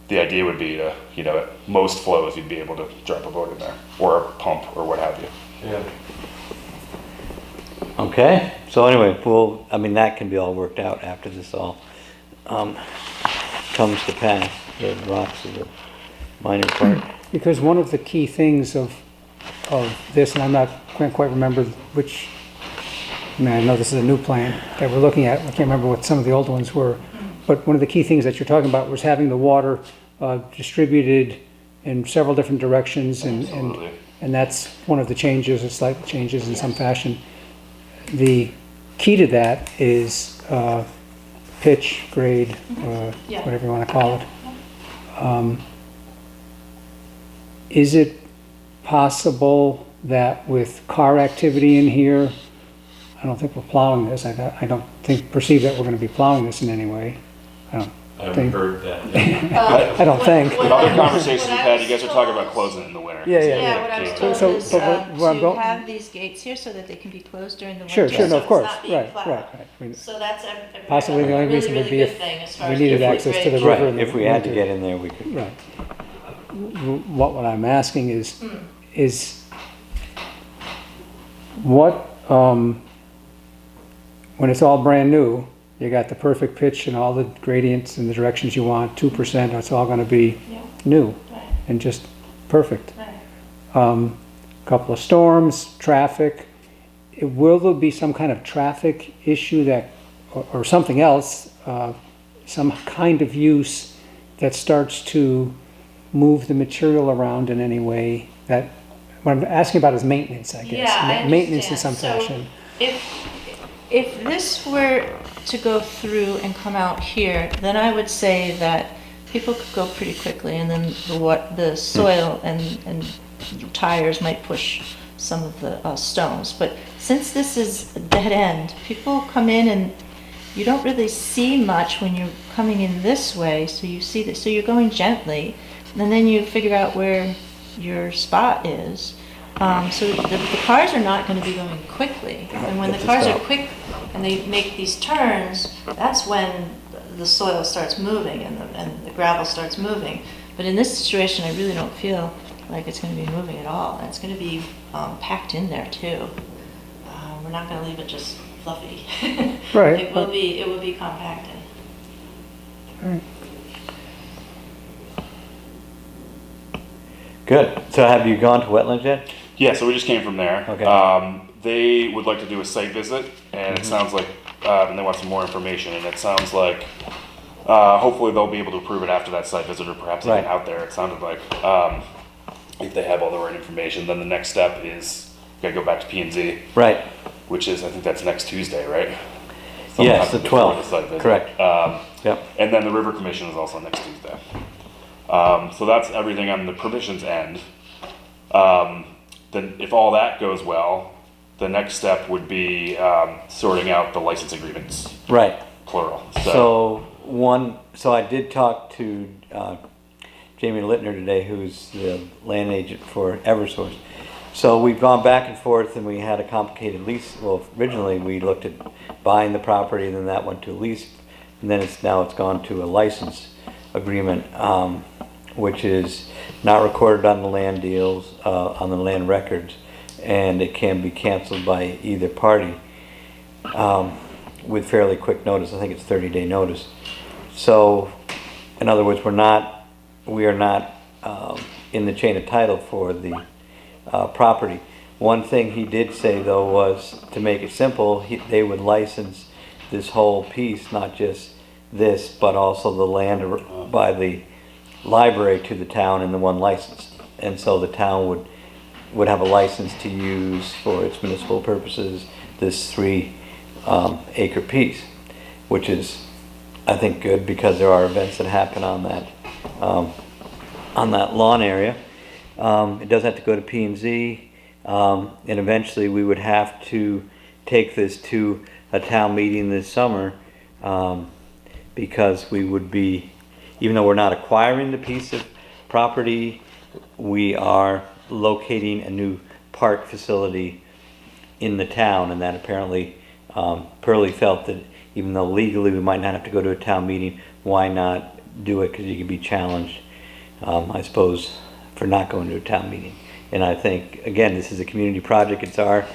[SPEAKER 7] the idea would be to, you know, at most flows, you'd be able to drop a boat in there, or a pump, or what have you.
[SPEAKER 5] Yeah.
[SPEAKER 1] Okay, so anyway, I mean, that can be all worked out after this all comes to pass. The rocks are the minor part.
[SPEAKER 2] Because one of the key things of this, and can't quite remember which, I mean, I know this is a new plan that we're looking at, I can't remember what some of the old ones were, but one of the key things that you're talking about was having the water distributed in several different directions,
[SPEAKER 7] Absolutely.
[SPEAKER 2] and that's one of the changes, or slight changes in some fashion. The key to that is pitch, grade,
[SPEAKER 6] Yeah.
[SPEAKER 2] whatever you want to call it. Is it possible that with car activity in here, I don't think we're plowing this, I don't perceive that we're going to be plowing this in any way.
[SPEAKER 5] I haven't
[SPEAKER 2] Think-
[SPEAKER 5] heard that yet.
[SPEAKER 2] I don't think.
[SPEAKER 7] With other conversations we've had, you guys are talking about closing in the winter.
[SPEAKER 2] Yeah,
[SPEAKER 6] Yeah, what I was
[SPEAKER 7] Yeah.
[SPEAKER 6] told
[SPEAKER 2] So-
[SPEAKER 6] is
[SPEAKER 2] but where I'm
[SPEAKER 6] to
[SPEAKER 2] going-
[SPEAKER 6] have these gates here so that they can be closed during the winter.
[SPEAKER 2] Sure, no,
[SPEAKER 6] so
[SPEAKER 2] of
[SPEAKER 6] it's
[SPEAKER 2] course,
[SPEAKER 6] not being
[SPEAKER 2] right.
[SPEAKER 6] plowed.
[SPEAKER 2] I mean,
[SPEAKER 6] So that's
[SPEAKER 2] Possibly the only
[SPEAKER 6] really,
[SPEAKER 2] reason would
[SPEAKER 6] really
[SPEAKER 2] be
[SPEAKER 6] good
[SPEAKER 2] if
[SPEAKER 6] thing as far
[SPEAKER 2] we
[SPEAKER 6] as
[SPEAKER 2] needed
[SPEAKER 6] input
[SPEAKER 2] access to the
[SPEAKER 6] rate.
[SPEAKER 2] river.
[SPEAKER 1] Right,
[SPEAKER 2] in the
[SPEAKER 1] if we had to
[SPEAKER 2] winter.
[SPEAKER 1] get in there, we could.
[SPEAKER 2] Right. What I'm asking is what, when it's all brand new, you got the perfect pitch and all the gradients and the directions you want, 2%, it's all gonna be
[SPEAKER 6] Yeah,
[SPEAKER 2] new
[SPEAKER 6] right,
[SPEAKER 2] and just perfect.
[SPEAKER 6] right.
[SPEAKER 2] Couple of storms, traffic. Will there be some kind of traffic issue that, or something else, some kind of use that starts to move the material around in any way? That, what I'm asking about is maintenance, I guess.
[SPEAKER 6] Yeah, I
[SPEAKER 2] Maintenance in some
[SPEAKER 6] understand.
[SPEAKER 2] fashion.
[SPEAKER 6] If this were to go through and come out here, then I would say that people could go pretty quickly, and then the soil and tires might push some of the stones. But since this is a dead end, people come in and you don't really see much when you're coming in this way. So you see that, so you're going gently, and then you figure out where your spot is. So the cars are not going to be going quickly, and when the cars are quick and they make these turns, that's when the soil starts moving and the gravel starts moving. But in this situation, I really don't feel like it's gonna be moving at all, and it's gonna be packed in there too. We're not gonna leave it just fluffy.
[SPEAKER 2] Right.
[SPEAKER 6] It will be compacted.
[SPEAKER 2] Right.
[SPEAKER 1] Good. So have you gone to wetlands yet?
[SPEAKER 7] Yeah, so we just came from there.
[SPEAKER 1] Okay.
[SPEAKER 7] They would like to do a site visit, and it sounds like, and they want some more information, and it sounds like, hopefully they'll be able to approve it after that site visit, or perhaps even
[SPEAKER 1] Right.
[SPEAKER 7] out there, it sounded like. If they have all the right information, then the next step is, gotta go back to P&Z,
[SPEAKER 1] Right.
[SPEAKER 7] which is, I think that's next Tuesday, right?
[SPEAKER 1] Yes, the
[SPEAKER 7] Sometime before
[SPEAKER 1] 12th.
[SPEAKER 7] site visit.
[SPEAKER 1] Correct. Yep.
[SPEAKER 7] And then the River Commission is also next Tuesday. So that's everything on the permissions end. Then if all that goes well, the next step would be sorting out the license agreements,
[SPEAKER 1] Right.
[SPEAKER 7] plural.
[SPEAKER 1] So I did talk to Jamie Littner today, who's the land agent for Eversource. So we've gone back and forth, and we had a complicated lease. Well, originally we looked at buying the property, and then that went to a lease, and then it's gone to a license agreement, which is not recorded on the land deals, on the land records, and it can be canceled by either party with fairly quick notice. I think it's 30-day notice. So, in other words, we are not in the chain of title for the property. One thing he did say, though, was to make it simple, they would license this whole piece, not just this, but also the land by the library to the town in the one license. And so the town would have a license to use for its municipal purposes this 3-acre piece, which is, I think, good, because there are events that happen on that lawn area. It does have to go to P&Z, and eventually we would have to take this to a town meeting this summer, because we would be, even though we're not acquiring the piece of property, we are locating a new park facility in the town, and that apparently Pearlie felt that even though legally we might not have to go to a town meeting, why not do it? Because you could be challenged, I suppose, for not going to a town meeting. And I think, again, this is a community project. It's our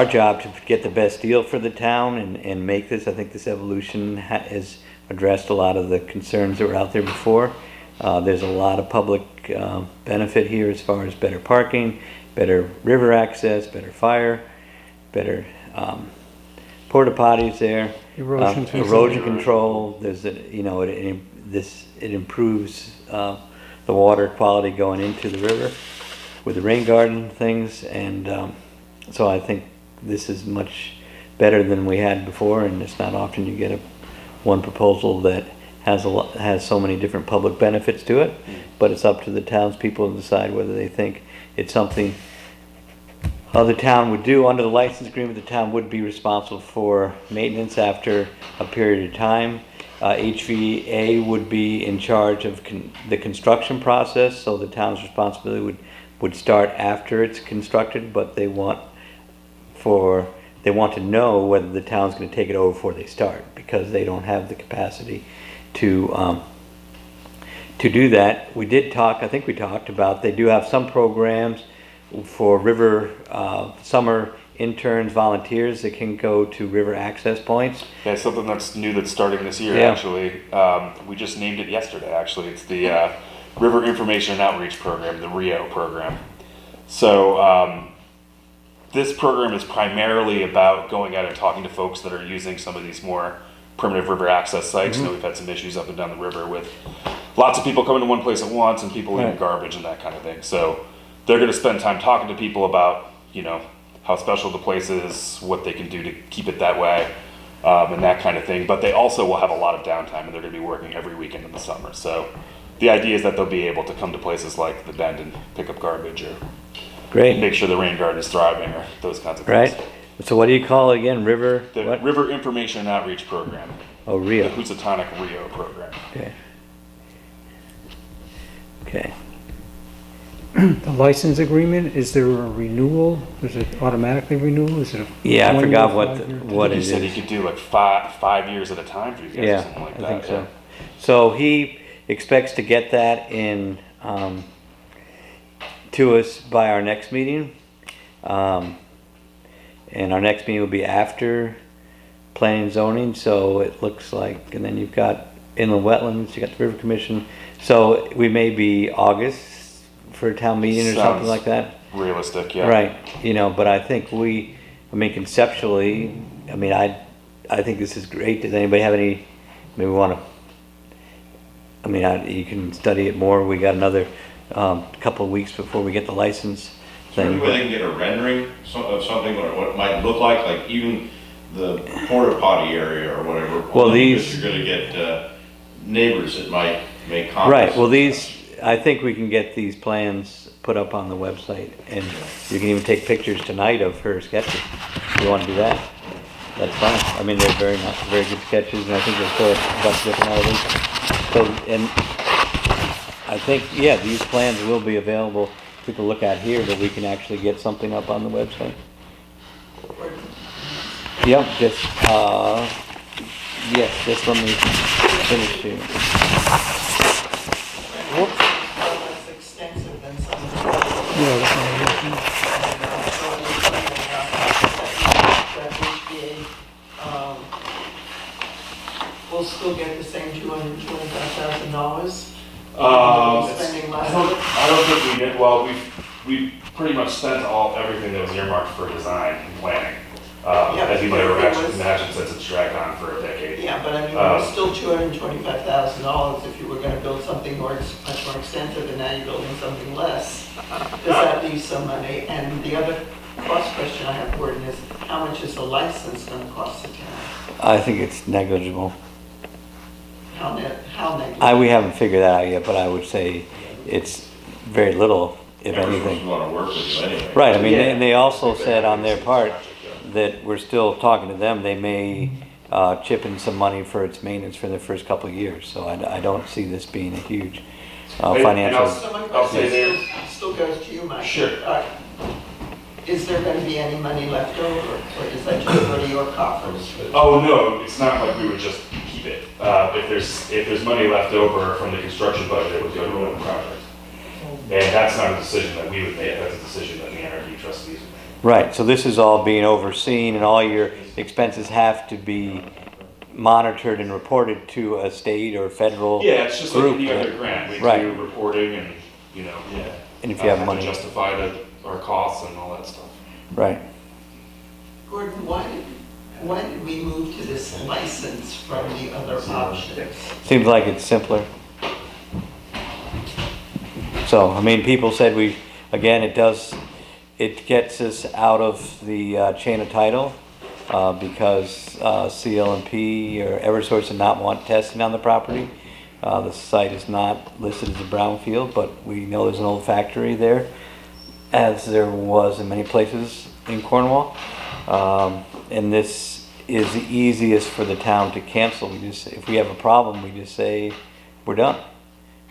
[SPEAKER 1] job to get the best deal for the town and make this. I think this evolution has addressed a lot of the concerns that were out there before. There's a lot of public benefit here as far as better parking, better river access, better fire, better porta potties there,
[SPEAKER 2] Erosion
[SPEAKER 1] erosion control. There's it improves the water quality going into the river with the rain garden things, and so I think this is much better than we had before, and it's not often you get one proposal that has so many different public benefits to it, but it's up to the townspeople to decide whether they think it's something the town would do. Under the license agreement, the town would be responsible for maintenance after a period of time. HVA would be in charge of the construction process, so the town's responsibility would start after it's constructed, but they want to know whether the town's going to take it over before they start, because they don't have the capacity to do that. I think we talked about, they do have some programs for river summer interns, volunteers that can go to river access points.
[SPEAKER 7] Yeah, something that's new that's starting this year,
[SPEAKER 1] Yeah.
[SPEAKER 7] actually. We just named it yesterday, actually. It's the River Information and Outreach Program, the RIO program. So this program is primarily about going out and talking to folks that are using some of these more primitive river access sites. You know, we've had some issues up and down the river with lots of people coming to one place at once and people leaving
[SPEAKER 1] Right.
[SPEAKER 7] garbage and that kind of thing. So they're going to spend time talking to people about, how special the place is, what they can do to keep it that way, and that kind of thing. But they also will have a lot of downtime, and they're going to be working every weekend in the summer. So the idea is that they'll be able to come to places like the Bend and pick up garbage, or
[SPEAKER 1] Great.
[SPEAKER 7] make sure the rain garden is thriving, or those kinds of
[SPEAKER 1] Right.
[SPEAKER 7] things.
[SPEAKER 1] So what do you call it again? River?
[SPEAKER 7] The
[SPEAKER 1] What?
[SPEAKER 7] River Information and Outreach Program,
[SPEAKER 1] Oh,
[SPEAKER 7] the
[SPEAKER 1] Rio.
[SPEAKER 7] Housatonic RIO program.
[SPEAKER 1] Okay. Okay.
[SPEAKER 2] The license agreement, is there a renewal? Is it automatically renewal? Is it a
[SPEAKER 1] Yeah, I
[SPEAKER 2] 1
[SPEAKER 1] forgot
[SPEAKER 2] year,
[SPEAKER 1] what
[SPEAKER 2] 5 year?
[SPEAKER 1] what
[SPEAKER 7] He
[SPEAKER 1] it
[SPEAKER 7] said he
[SPEAKER 1] is.
[SPEAKER 7] could do like five years at a time for you guys, or
[SPEAKER 1] Yeah,
[SPEAKER 7] something like
[SPEAKER 1] I
[SPEAKER 7] that.
[SPEAKER 1] think so. So he expects to get that in to us by our next meeting. And our next meeting will be after planning and zoning, so it looks like, and then you've got inland wetlands, you got the river commission. So we may be August for a town meeting or something
[SPEAKER 7] Sounds
[SPEAKER 1] like that.
[SPEAKER 7] Realistic, yeah.
[SPEAKER 1] Right, but I think conceptually, I think this is great. Does anybody have any, maybe we want to, you can study it more. We got another couple of weeks before we get the license
[SPEAKER 8] Is there any
[SPEAKER 1] thing.
[SPEAKER 8] way they can get a rendering of something, or what it might look like even the porta potty area or whatever?
[SPEAKER 1] Well,
[SPEAKER 8] Because
[SPEAKER 1] these-
[SPEAKER 8] you're gonna get neighbors that might make comments.
[SPEAKER 1] Right, well, I think we can get these plans put up on the website, and you can even take pictures tonight of her sketches. If you want to do that, that's fine. They're very good sketches, and I think they'll show a bunch of different elements. So, and I think, these plans will be available to look at here, but we can actually get something up on the website. Yep, just let me finish here.
[SPEAKER 4] Less extensive than some of the
[SPEAKER 2] Yeah, that's all.
[SPEAKER 4] we'll still get the same $225,000. Spending less.
[SPEAKER 7] I don't think we did, well, we pretty much spent everything that was earmarked for design and planning.
[SPEAKER 4] Yeah,
[SPEAKER 7] As you might
[SPEAKER 4] but it was-
[SPEAKER 7] imagine, since it's dragged on for a decade.
[SPEAKER 4] Yeah, but it was still $225,000 if you were gonna build something much more extensive, and now you're building something less. Does that leave some money? And the other cost question I have, Gordon, is how much is the license gonna cost the town?
[SPEAKER 1] I think it's negligible.
[SPEAKER 4] How negligible?
[SPEAKER 1] We haven't figured that out yet, but I would say it's very little, if anything.
[SPEAKER 8] Want to work with you anyway.
[SPEAKER 1] Right, and they also said on their part that we're still talking to them, they may chip in some money for its maintenance for the first couple of years, so I don't see this being a huge
[SPEAKER 7] And
[SPEAKER 1] financial.
[SPEAKER 4] So my
[SPEAKER 7] I'll say
[SPEAKER 4] question still goes to you, Mike.
[SPEAKER 7] Sure.
[SPEAKER 4] Is there gonna be any money left over, or does that just go to your coffers?
[SPEAKER 7] Oh, no, it's not like we would just keep it. If there's money left over from the construction budget, it would go to another project. And that's not a decision that we would make, that's a decision that the NRD trustees would make.
[SPEAKER 1] Right, so this is all being overseen, and all your expenses have to be monitored and reported to a state or federal
[SPEAKER 7] Yeah, it's just like
[SPEAKER 1] group.
[SPEAKER 7] any other grant, we
[SPEAKER 1] Right.
[SPEAKER 7] do reporting and,
[SPEAKER 1] And if you have
[SPEAKER 7] to
[SPEAKER 1] money,
[SPEAKER 7] justify our costs and all that stuff.
[SPEAKER 1] right.
[SPEAKER 4] Gordon, why did we move to this license from the other options?
[SPEAKER 1] Seems like it's simpler. So, people said it gets us out of the chain of title, because CL&P or Eversource did not want testing on the property. The site is not listed as a brownfield, but we know there's an old factory there, as there was in many places in Cornwall. And this is the easiest for the town to cancel. If we have a problem, we just say, we're done.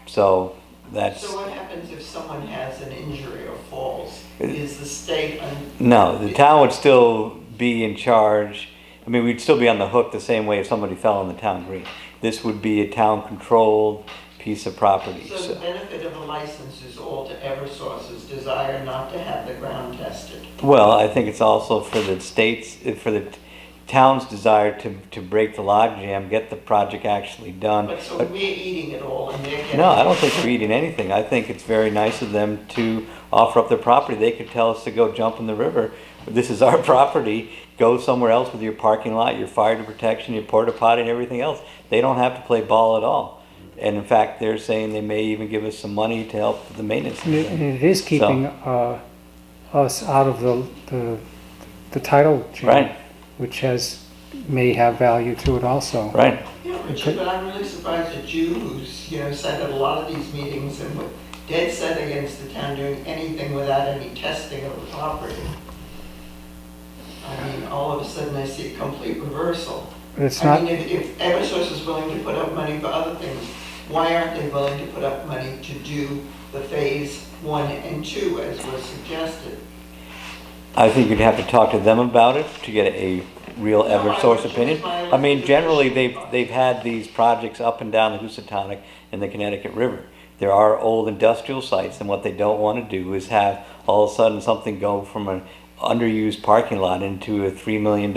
[SPEAKER 1] So that's,
[SPEAKER 4] So what happens if someone has an injury or falls? Is the state?
[SPEAKER 1] no, the town would still be in charge. We'd still be on the hook the same way if somebody fell on the town green. This would be a town-controlled piece of property.
[SPEAKER 4] So the benefit of a license is all to Eversource's desire not to have the ground tested.
[SPEAKER 1] Well, I think it's also for the town's desire to break the logjam, get the project actually done.
[SPEAKER 4] But so we're eating it all and they're getting.
[SPEAKER 1] No, I don't think we're eating anything. I think it's very nice of them to offer up their property. They could tell us to go jump in the river. This is our property. Go somewhere else with your parking lot, your fire protection, your porta potty, and everything else. They don't have to play ball at all. And in fact, they're saying they may even give us some money to help with the maintenance.
[SPEAKER 2] And it is keeping us out of the title chain.
[SPEAKER 1] Right.
[SPEAKER 2] Which may have value to it also.
[SPEAKER 1] Right.
[SPEAKER 4] Yeah, Richard, but I'm really surprised at you, who's, said at a lot of these meetings and was dead set against the town doing anything without any testing of the property. All of a sudden I see a complete reversal.
[SPEAKER 2] But it's not,
[SPEAKER 4] If Eversource is willing to put up money for other things, why aren't they willing to put up money to do the phase 1 and 2 as was suggested?
[SPEAKER 1] I think you'd have to talk to them about it to get a real
[SPEAKER 4] No,
[SPEAKER 1] Eversource
[SPEAKER 4] I-
[SPEAKER 1] opinion.
[SPEAKER 4] my
[SPEAKER 1] Generally, they've had these projects up and down the Housatonic and the Connecticut River. there are old industrial sites, and what they don't want to do is have all of a sudden something go from an underused parking lot into a $3 million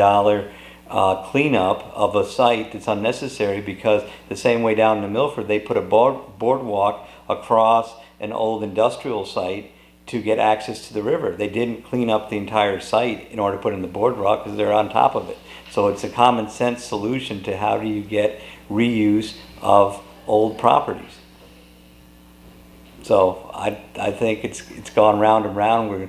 [SPEAKER 1] cleanup of a site that's unnecessary, because the same way down in Milford, they put a boardwalk across an old industrial site to get access to the river. They didn't clean up the entire site in order to put in the boardwalk because they're on top of it. So it's a common sense solution to how do you get reuse of old properties. So I think it's gone round and round. We're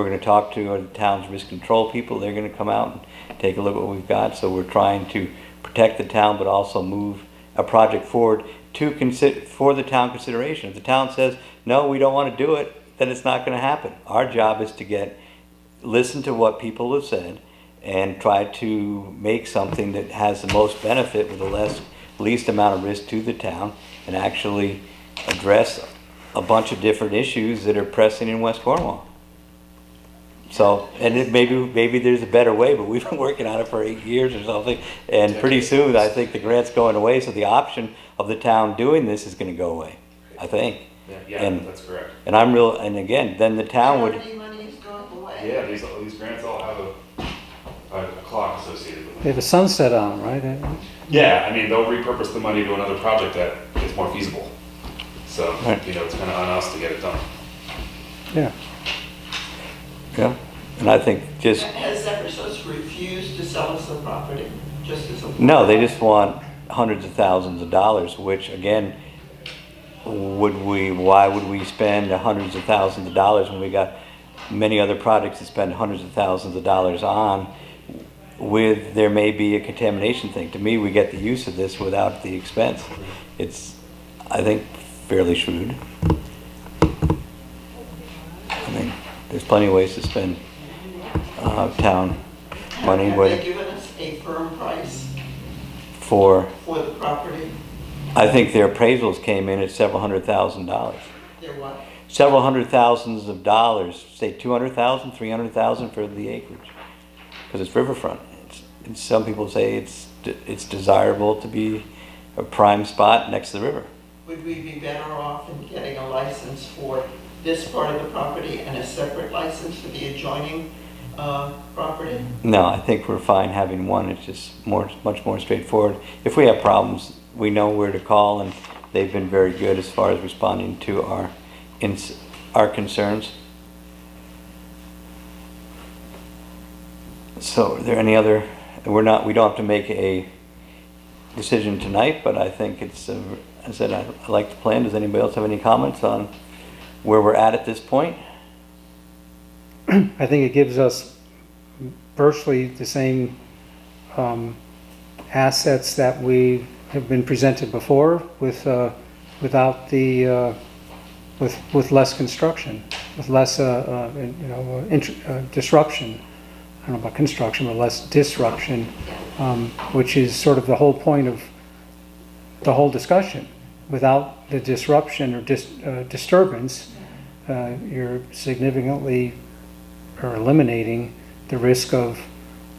[SPEAKER 1] going to talk to the town's risk control people. They're going to come out and take a look at what we've got. So we're trying to protect the town, but also move a project forward for the town consideration. If the town says, no, we don't want to do it, then it's not going to happen. Our job is to listen to what people have said and try to make something that has the most benefit with the least amount of risk to the town, and actually address a bunch of different issues that are pressing in West Cornwall. So, and maybe there's a better way, but we've been working on it for 8 years or something, and pretty soon I think the grant's going away, so the option of the town doing this is going to go away, I think.
[SPEAKER 7] Yeah,
[SPEAKER 1] And-
[SPEAKER 7] that's correct.
[SPEAKER 1] And and again, then the town would,
[SPEAKER 4] Charity money is going away.
[SPEAKER 7] Yeah, these grants all have a clock associated with them.
[SPEAKER 2] They have a sunset on them, right?
[SPEAKER 7] Yeah, I mean, they'll repurpose the money to another project that is more feasible. So,
[SPEAKER 1] Right.
[SPEAKER 7] you know, it's kind of on us to get it done.
[SPEAKER 2] Yeah.
[SPEAKER 1] yeah, and I think just,
[SPEAKER 4] Has Eversource refused to sell us the property, just as a...
[SPEAKER 1] no, they just want hundreds of thousands of dollars, which again, why would we spend hundreds of thousands of dollars when we got many other projects to spend hundreds of thousands of dollars on, with there may be a contamination thing. To me, we get the use of this without the expense. It's, I think, fairly shrewd. I mean, there's plenty of ways to spend town money
[SPEAKER 4] Have
[SPEAKER 1] where-
[SPEAKER 4] they given us a firm price
[SPEAKER 1] for,
[SPEAKER 4] for the property?
[SPEAKER 1] I think their appraisals came in at several $100,000.
[SPEAKER 4] They're what?
[SPEAKER 1] Several hundred thousands of dollars, say 200,000, 300,000 for the acreage, because it's riverfront. And some people say it's desirable to be a prime spot next to the river.
[SPEAKER 4] Would we be better off in getting a license for this part of the property and a separate license for the adjoining property?
[SPEAKER 1] No, I think we're fine having one. It's just much more straightforward. If we have problems, we know where to call, and they've been very good as far as responding to our concerns. So, are there any other? We don't have to make a decision tonight, but I think it's. I said I like the plan. Does anybody else have any comments on where we're at this point?
[SPEAKER 2] I think it gives us virtually the same assets that we have been presented before, with without the with less construction, with less disruption. I don't know about construction, but less disruption, which is sort of the whole point of the whole discussion. Without the disruption or disturbance, you're significantly or eliminating the risk of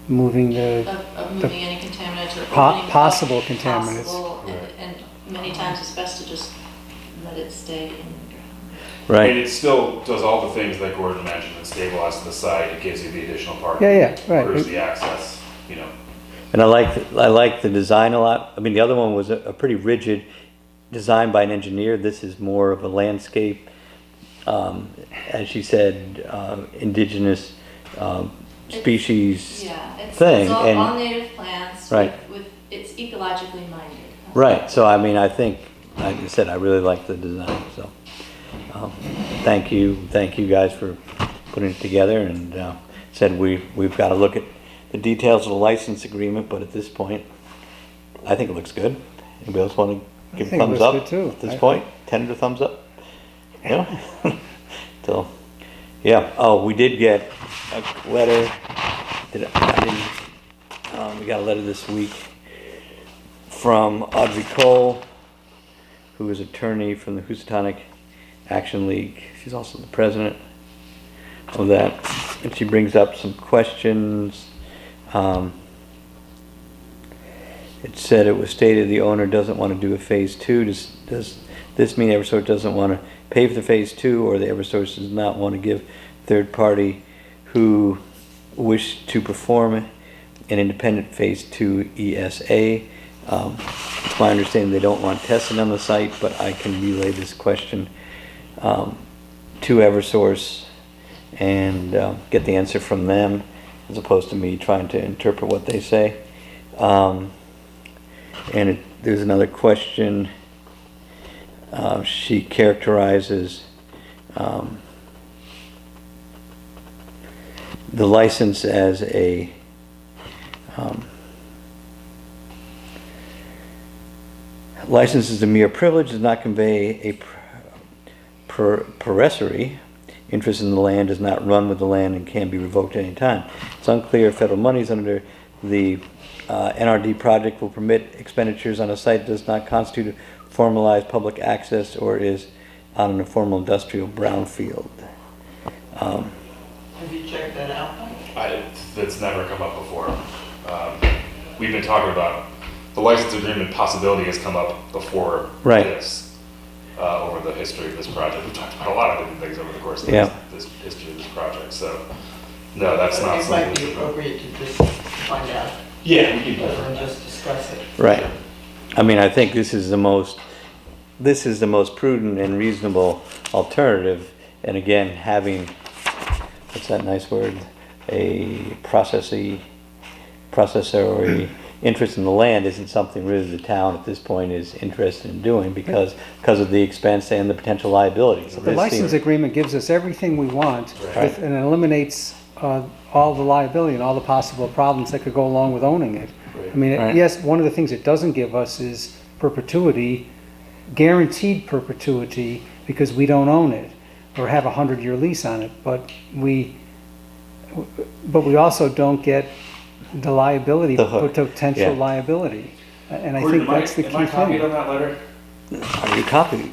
[SPEAKER 2] moving
[SPEAKER 6] Of moving any contaminants or
[SPEAKER 2] Po-
[SPEAKER 6] opening up
[SPEAKER 2] possible contaminants.
[SPEAKER 6] possible, and many times it's best to just let it stay in the ground.
[SPEAKER 7] And it still does all the things that Gordon mentioned. It stabilizes the site, it gives you the additional parking.
[SPEAKER 2] Yeah, right.
[SPEAKER 7] Improves the access, you know.
[SPEAKER 1] And I like the design a lot. I mean, the other one was a pretty rigid design by an engineer. This is more of a landscape, as she said, indigenous species
[SPEAKER 6] Yeah, it's
[SPEAKER 1] thing.
[SPEAKER 6] all
[SPEAKER 1] And
[SPEAKER 6] native plants
[SPEAKER 1] Right.
[SPEAKER 6] with, it's ecologically minded.
[SPEAKER 1] right. So I mean, I think, like I said, I really like the design. So thank you guys for putting it together. And said we've got to look at the details of the license agreement, but at this point, I think it looks good. Anybody else want to give a
[SPEAKER 2] think it
[SPEAKER 1] thumbs
[SPEAKER 2] looks
[SPEAKER 1] up
[SPEAKER 2] good, too.
[SPEAKER 1] at this point? Tentative thumbs up? Yeah. So, yeah. Oh, we did get a letter. We got a letter this week from Audrey Cole, who is attorney from the Housatonic Action League. She's also the president of that, and she brings up some questions. It said it was stated the owner doesn't want to do a phase 2. Does this mean Eversource doesn't want to pay for the phase 2, or the Eversource does not want to give third party who wish to perform an independent phase 2 ESA? It's my understanding they don't want testing on the site, but I can relay this question to Eversource and get the answer from them, as opposed to me trying to interpret what they say. There's another question. She characterizes the license as a license is a mere privilege, does not convey a possessory interest in the land, does not run with the land, and can be revoked at any time. It's unclear if federal monies under the NRD project will permit expenditures on a site that does not constitute formalized public access or is on an informal industrial brownfield.
[SPEAKER 4] Have you checked that out?
[SPEAKER 7] It's never come up before. We've been talking about, the license agreement possibility has come up before
[SPEAKER 1] Right.
[SPEAKER 7] this, over the history of this project. We've talked about a lot of different things over the course of
[SPEAKER 1] Yeah.
[SPEAKER 7] this history of this project, so, no, that's
[SPEAKER 4] But
[SPEAKER 7] not
[SPEAKER 4] it might
[SPEAKER 7] something.
[SPEAKER 4] be appropriate to just find out
[SPEAKER 7] Yeah, we can do
[SPEAKER 4] and
[SPEAKER 7] that.
[SPEAKER 4] just discuss it.
[SPEAKER 1] Right. I mean, I think this is the most prudent and reasonable alternative. And again, having, what's that nice word? A processory interest in the land isn't something really the town at this point is interested in doing because of the expense and the potential liability. So
[SPEAKER 2] The
[SPEAKER 1] this
[SPEAKER 2] license
[SPEAKER 1] seems-
[SPEAKER 2] agreement gives us everything we want,
[SPEAKER 1] Right.
[SPEAKER 2] and it eliminates all the liability and all the possible problems that could go along with owning it. I mean,
[SPEAKER 1] Right.
[SPEAKER 2] yes, one of the things it doesn't give us is perpetuity, guaranteed perpetuity, because we don't own it or have a 100-year lease on it, but we also don't get the liability,
[SPEAKER 1] The hook,
[SPEAKER 2] potential
[SPEAKER 1] yeah.
[SPEAKER 2] liability. And I think that's the key
[SPEAKER 7] Am I copied
[SPEAKER 2] thing.
[SPEAKER 7] on that letter?
[SPEAKER 1] Are you copied?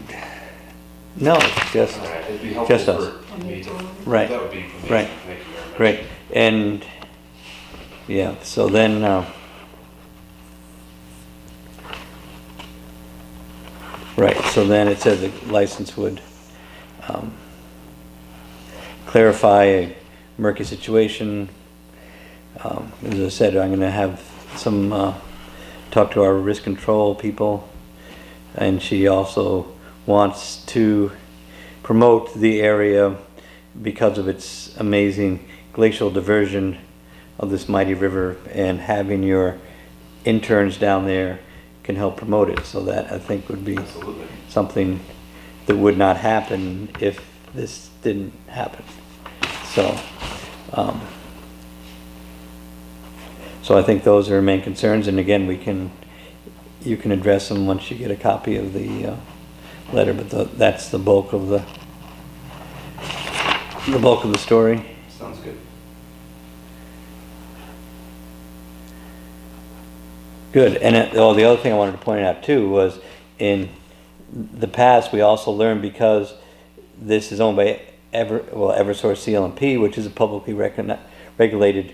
[SPEAKER 1] No, it's just,
[SPEAKER 7] All right, it'd be helpful
[SPEAKER 1] Just us.
[SPEAKER 7] for me to.
[SPEAKER 1] Right.
[SPEAKER 7] That would be amazing.
[SPEAKER 1] Right.
[SPEAKER 7] Thank you very much.
[SPEAKER 1] great. And, yeah, so then, right, so then it says the license would clarify a murky situation. As I said, I'm gonna have some, talk to our risk control people. And she also wants to promote the area because of its amazing glacial diversion of this mighty river, and having your interns down there can help promote it. So that I think would be
[SPEAKER 7] Absolutely.
[SPEAKER 1] something that would not happen if this didn't happen. So, so I think those are our main concerns, and again, you can address them once you get a copy of the letter, but that's the bulk of the story.
[SPEAKER 7] Sounds good.
[SPEAKER 1] Good, and the other thing I wanted to point out too was in the past, we also learned, because this is owned by Eversource CL&P, which is a publicly regulated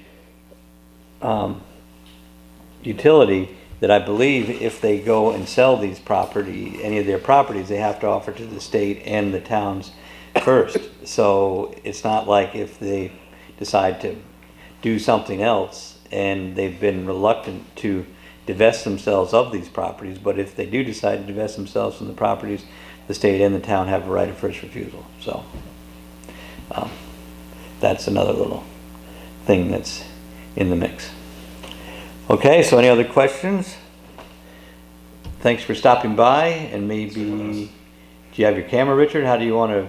[SPEAKER 1] utility, that I believe if they go and sell any of their properties, they have to offer to the state and the towns first. So it's not like if they decide to do something else and they've been reluctant to divest themselves of these properties, but if they do decide to divest themselves from the properties, the state and the town have a right of first refusal. So that's another little thing that's in the mix. Okay, so any other questions? Thanks for stopping by, and maybe, do you have your camera, Richard? How do you want to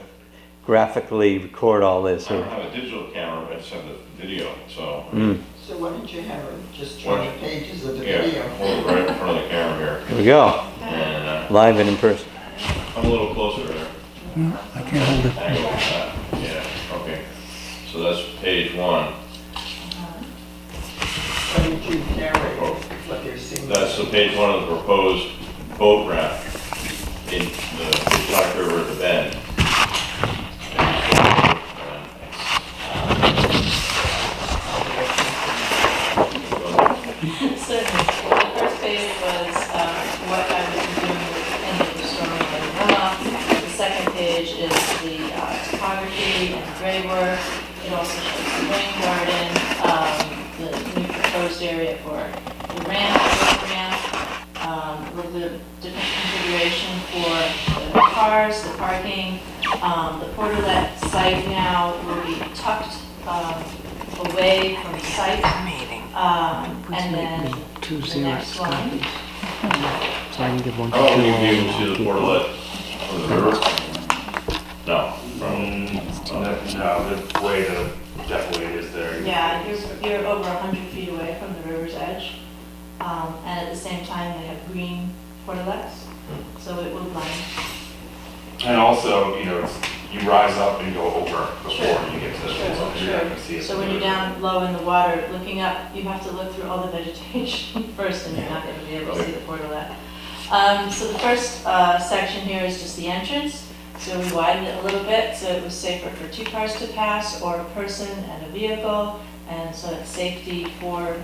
[SPEAKER 1] graphically record all this?
[SPEAKER 8] I don't have a digital camera, I just have the video, so.
[SPEAKER 4] So why don't you have her just show the pages of the
[SPEAKER 8] Yeah,
[SPEAKER 4] video?
[SPEAKER 8] hold it right in front of the camera here.
[SPEAKER 1] Here we go,
[SPEAKER 8] And
[SPEAKER 1] live and in person.
[SPEAKER 8] I'm a little closer there.
[SPEAKER 2] I can't hold it.
[SPEAKER 8] Angle like that. Yeah, okay. So that's page 1.
[SPEAKER 4] Why don't you narrate what they're seeing?
[SPEAKER 8] That's the page 1 of the proposed boat ramp in the Black River at the bend.
[SPEAKER 6] So the first page was what I was doing with any of the stormwater runoff. sanitary work. It also shows the rain garden, the new proposed area for the ramp, a little bit of different configuration for the cars, the parking. The Porterlet site now will be tucked away from the site. And then
[SPEAKER 2] Two
[SPEAKER 6] the next
[SPEAKER 2] Xerox
[SPEAKER 6] one.
[SPEAKER 2] copies. So I can give one to
[SPEAKER 8] How
[SPEAKER 2] you.
[SPEAKER 8] long will you be able to see the portalet from the river? No, from,
[SPEAKER 7] No, the way definitely is there.
[SPEAKER 6] Yeah, you're over 100 feet away from the river's edge. And at the same time, they have green portalets, so it will blend.
[SPEAKER 7] And also, you know, you rise up and go over before
[SPEAKER 6] Sure.
[SPEAKER 7] you get to the, so you're not gonna see it.
[SPEAKER 6] So when you're down low in the water, looking up, you have to look through all the vegetation first, and you're not going to be able to see the portalet. So the first section here is just the entrance. So we widened it a little bit, so it was safer for 2 cars to pass, or a person and a vehicle, and so it's safety for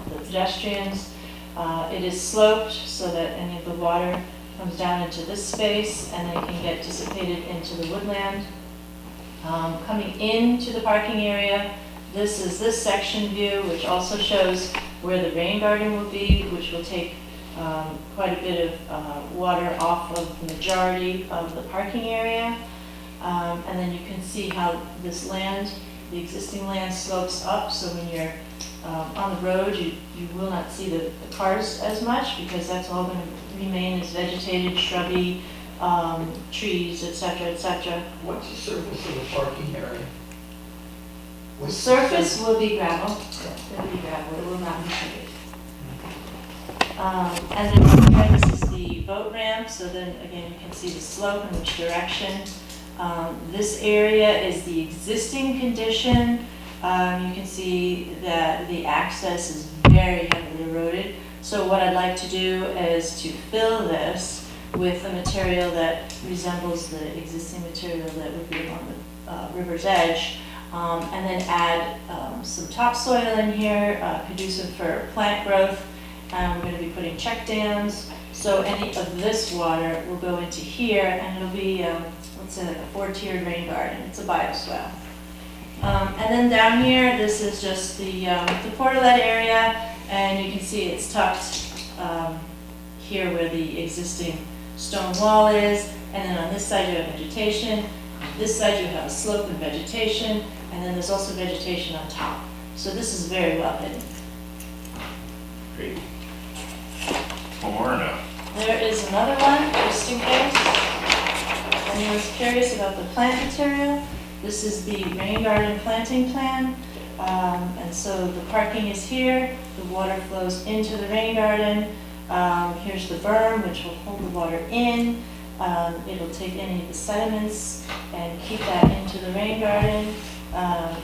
[SPEAKER 6] the pedestrians. It is sloped so that any of the water comes down into this space and then can get dissipated into the woodland. Coming into the parking area, this is this section view, which also shows where the rain garden will be, which will take quite a bit of water off of the majority of the parking area. And then you can see how this land, the existing land, slopes up, so when you're on the road, you will not see the cars as much, because that's all going to remain as vegetated, shrubby, trees, etc., etc.
[SPEAKER 4] What's the surface of the parking area?
[SPEAKER 6] The surface will be gravel. It will be gravel. It will not be paved. And then here, this is the boat ramp. So then again, you can see the slope in which direction. This area is the existing condition. You can see that the access is very heavily eroded. So what I'd like to do is to fill this with a material that resembles the existing material that would be along the river's edge, and then add some topsoil in here, conducive for plant growth. We're going to be putting check dams, so any of this water will go into here, and it'll be, let's say, like a 4-tiered rain garden. It's a bioswale. And then down here, this is just the portalet area, and you can see it's tucked here where the existing stone wall is, and then on this side you have vegetation, this side you have a slope and vegetation, and then there's also vegetation on top. So this is very well hidden.
[SPEAKER 7] Great. One more or no?
[SPEAKER 6] There is another one, just in case. Anyone's curious about the plant material? This is the rain garden planting plan. And so the parking is here, the water flows into the rain garden. Here's the berm, which will hold the water in. It'll take any of the sediments and keep that into the rain garden.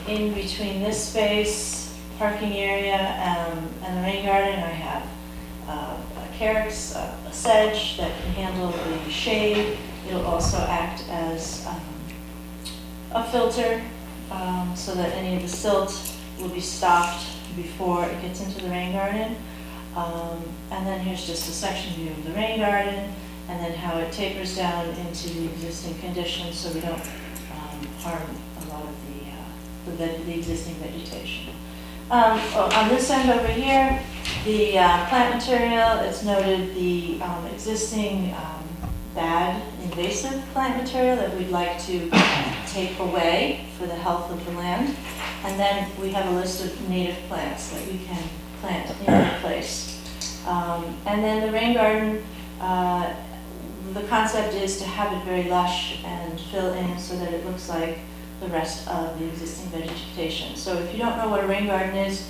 [SPEAKER 6] In between this space, parking area, and the rain garden, I have carrots, a sedge that can handle the shade. It'll also act as a filter, so that any of the silt will be stopped before it gets into the rain garden. And then here's just a section view of the rain garden, and then how it tapers down into the existing conditions, so we don't harm a lot of the existing vegetation. On this end over here, the plant material, it's noted the existing bad invasive plant material that we'd like to take away for the health of the land. And then we have a list of native plants that we can plant in their place. And then the rain garden, the concept is to have it very lush and fill in so that it looks like the rest of the existing vegetation. So if you don't know what a rain garden is,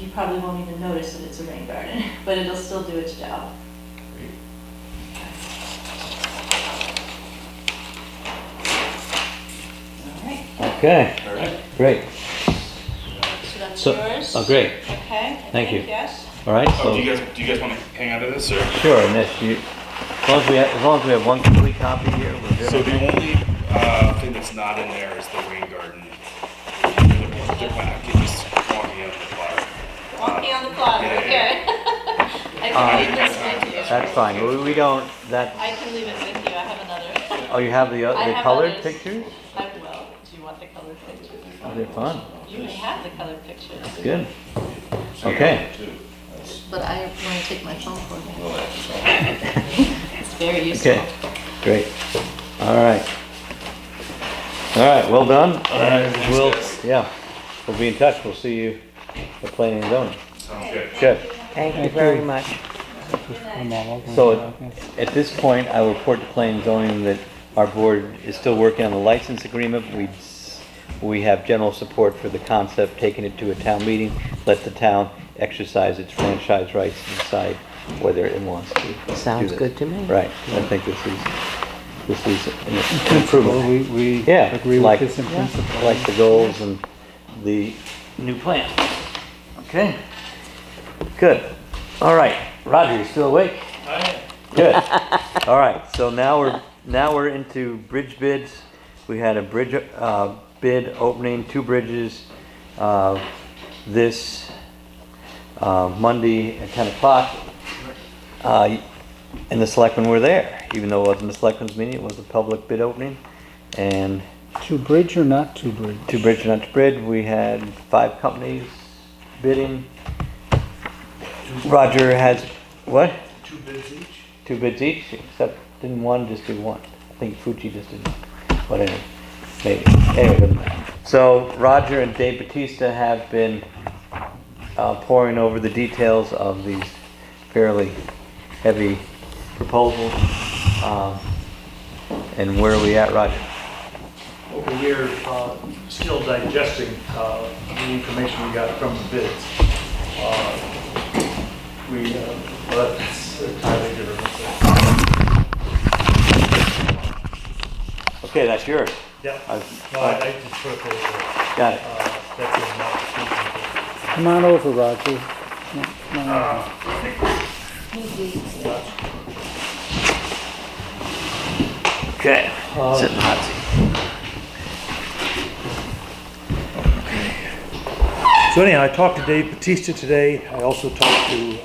[SPEAKER 6] you probably won't even notice that it's a rain garden, but it'll still do its job. All right,
[SPEAKER 1] Okay,
[SPEAKER 7] All right.
[SPEAKER 1] great.
[SPEAKER 6] so that's
[SPEAKER 1] So,
[SPEAKER 6] yours.
[SPEAKER 1] oh, great.
[SPEAKER 6] Okay, I
[SPEAKER 1] Thank
[SPEAKER 6] think,
[SPEAKER 1] you.
[SPEAKER 6] yes.
[SPEAKER 1] All right,
[SPEAKER 7] Oh,
[SPEAKER 1] so,
[SPEAKER 7] do you guys want to hang on to this, or?
[SPEAKER 1] sure, and as long as we have one complete copy here, we're good.
[SPEAKER 7] So the only thing that's not in there is the rain garden. The back, it's just walking out the plot.
[SPEAKER 6] Walking on the plot,
[SPEAKER 7] Yeah,
[SPEAKER 6] okay. I can leave this with you.
[SPEAKER 1] That's fine, we don't, that,
[SPEAKER 6] I can leave it with you, I have another.
[SPEAKER 1] oh, you have the
[SPEAKER 6] I have
[SPEAKER 1] colored
[SPEAKER 6] others.
[SPEAKER 1] pictures?
[SPEAKER 6] I will, do you want the colored color pictures.
[SPEAKER 1] They're fun.
[SPEAKER 6] You may have the color pictures,
[SPEAKER 1] Good. Okay.
[SPEAKER 6] but I want to take my phone for me.
[SPEAKER 8] Well, that's
[SPEAKER 6] It's very useful.
[SPEAKER 1] Okay. Great. All right. All right. Well done. We'll, yeah, we'll be in touch. We'll see you at planning and zoning.
[SPEAKER 7] Sounds good.
[SPEAKER 1] Good.
[SPEAKER 3] Thank you very much.
[SPEAKER 1] So at this point, I will report to planning and zoning that our board is still working on the license agreement. We have general support for the concept, taking it to a town meeting, let the town exercise its franchise rights and decide whether it wants to do
[SPEAKER 3] Sounds
[SPEAKER 1] this.
[SPEAKER 3] good to me.
[SPEAKER 1] Right. I think this is an
[SPEAKER 2] Principle,
[SPEAKER 1] improvement.
[SPEAKER 2] we
[SPEAKER 1] Yeah,
[SPEAKER 2] agree
[SPEAKER 1] like-
[SPEAKER 2] with this in principle.
[SPEAKER 1] Like the goals and the new plan. Okay. Good. All right. Roger, you still awake? I am. Good. All right. So now we're into bridge bids. We had a bridge bid opening, 2 bridges this Monday at 10 o'clock. And the selectmen were there, even though it wasn't a selectmen's meeting. It was a public bid opening, and
[SPEAKER 2] To bridge or not to bridge?
[SPEAKER 1] to bridge or not to bid, we had 5 companies bidding. Roger has, what?
[SPEAKER 9] 2 bids each.
[SPEAKER 1] 2 bids each, except didn't one just do one? I think Fuji just did one. But anyway, maybe. Anyway, doesn't matter. So Roger and Dave Batista have been poring over the details of these fairly heavy proposals. And where are we at, Roger?
[SPEAKER 9] Okay, we're still digesting the information we got from the bids. Well, that's entirely different.
[SPEAKER 1] Okay, that's yours.
[SPEAKER 9] Yeah,
[SPEAKER 1] I've-
[SPEAKER 9] no, I just put it there.
[SPEAKER 1] Got it.
[SPEAKER 9] That's in my.
[SPEAKER 2] Come on over, Roger. Come on over.
[SPEAKER 1] Okay. Sit in the hot seat.
[SPEAKER 9] So anyhow, I talked to Dave Batista today. I also talked to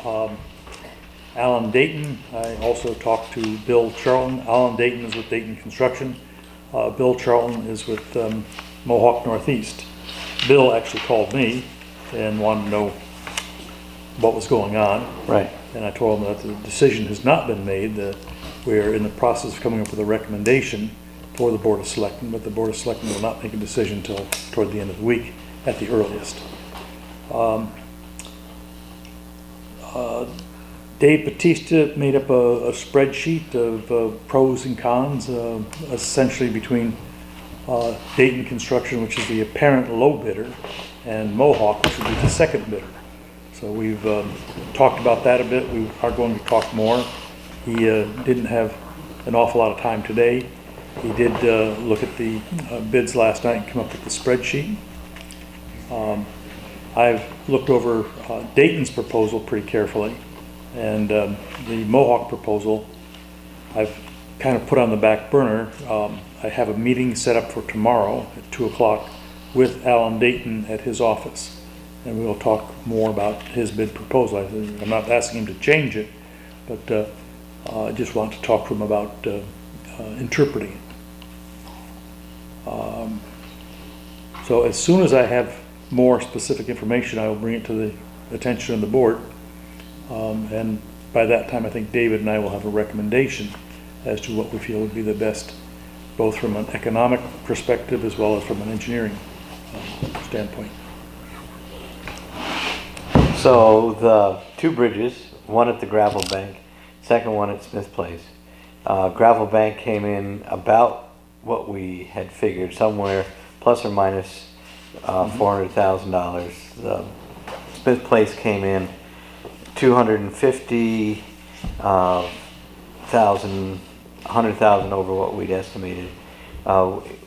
[SPEAKER 9] Alan Dayton. I also talked to Bill Charlton. Alan Dayton is with Dayton Construction. Bill Charlton is with Mohawk Northeast. Bill actually called me and wanted to know what was going on.
[SPEAKER 1] Right.
[SPEAKER 9] And I told him that the decision has not been made, that we're in the process of coming up with a recommendation for the Board of Selectmen, but the Board of Selectmen will not make a decision until toward the end of the week at the earliest. Dave Batista made up a spreadsheet of pros and cons, essentially between Dayton Construction, which is the apparent low bidder, and Mohawk, which would be the second bidder. So we've talked about that a bit. We are going to talk more. He didn't have an awful lot of time today. He did look at the bids last night and come up with the spreadsheet. I've looked over Dayton's proposal pretty carefully, and the Mohawk proposal I've kind of put on the back burner. I have a meeting set up for tomorrow at 2 o'clock with Alan Dayton at his office, and we will talk more about his bid proposal. I'm not asking him to change it, but I just want to talk to him about interpreting it. So as soon as I have more specific information, I will bring it to the attention of the board. And by that time, I think David and I will have a recommendation as to what we feel would be the best, both from an economic perspective as well as from an engineering standpoint.
[SPEAKER 1] So the 2 bridges, one at the gravel bank, second one at Smith Place. Gravel bank came in about what we had figured, somewhere plus or minus $400,000. The Smith Place came in $100,000 over what we'd estimated,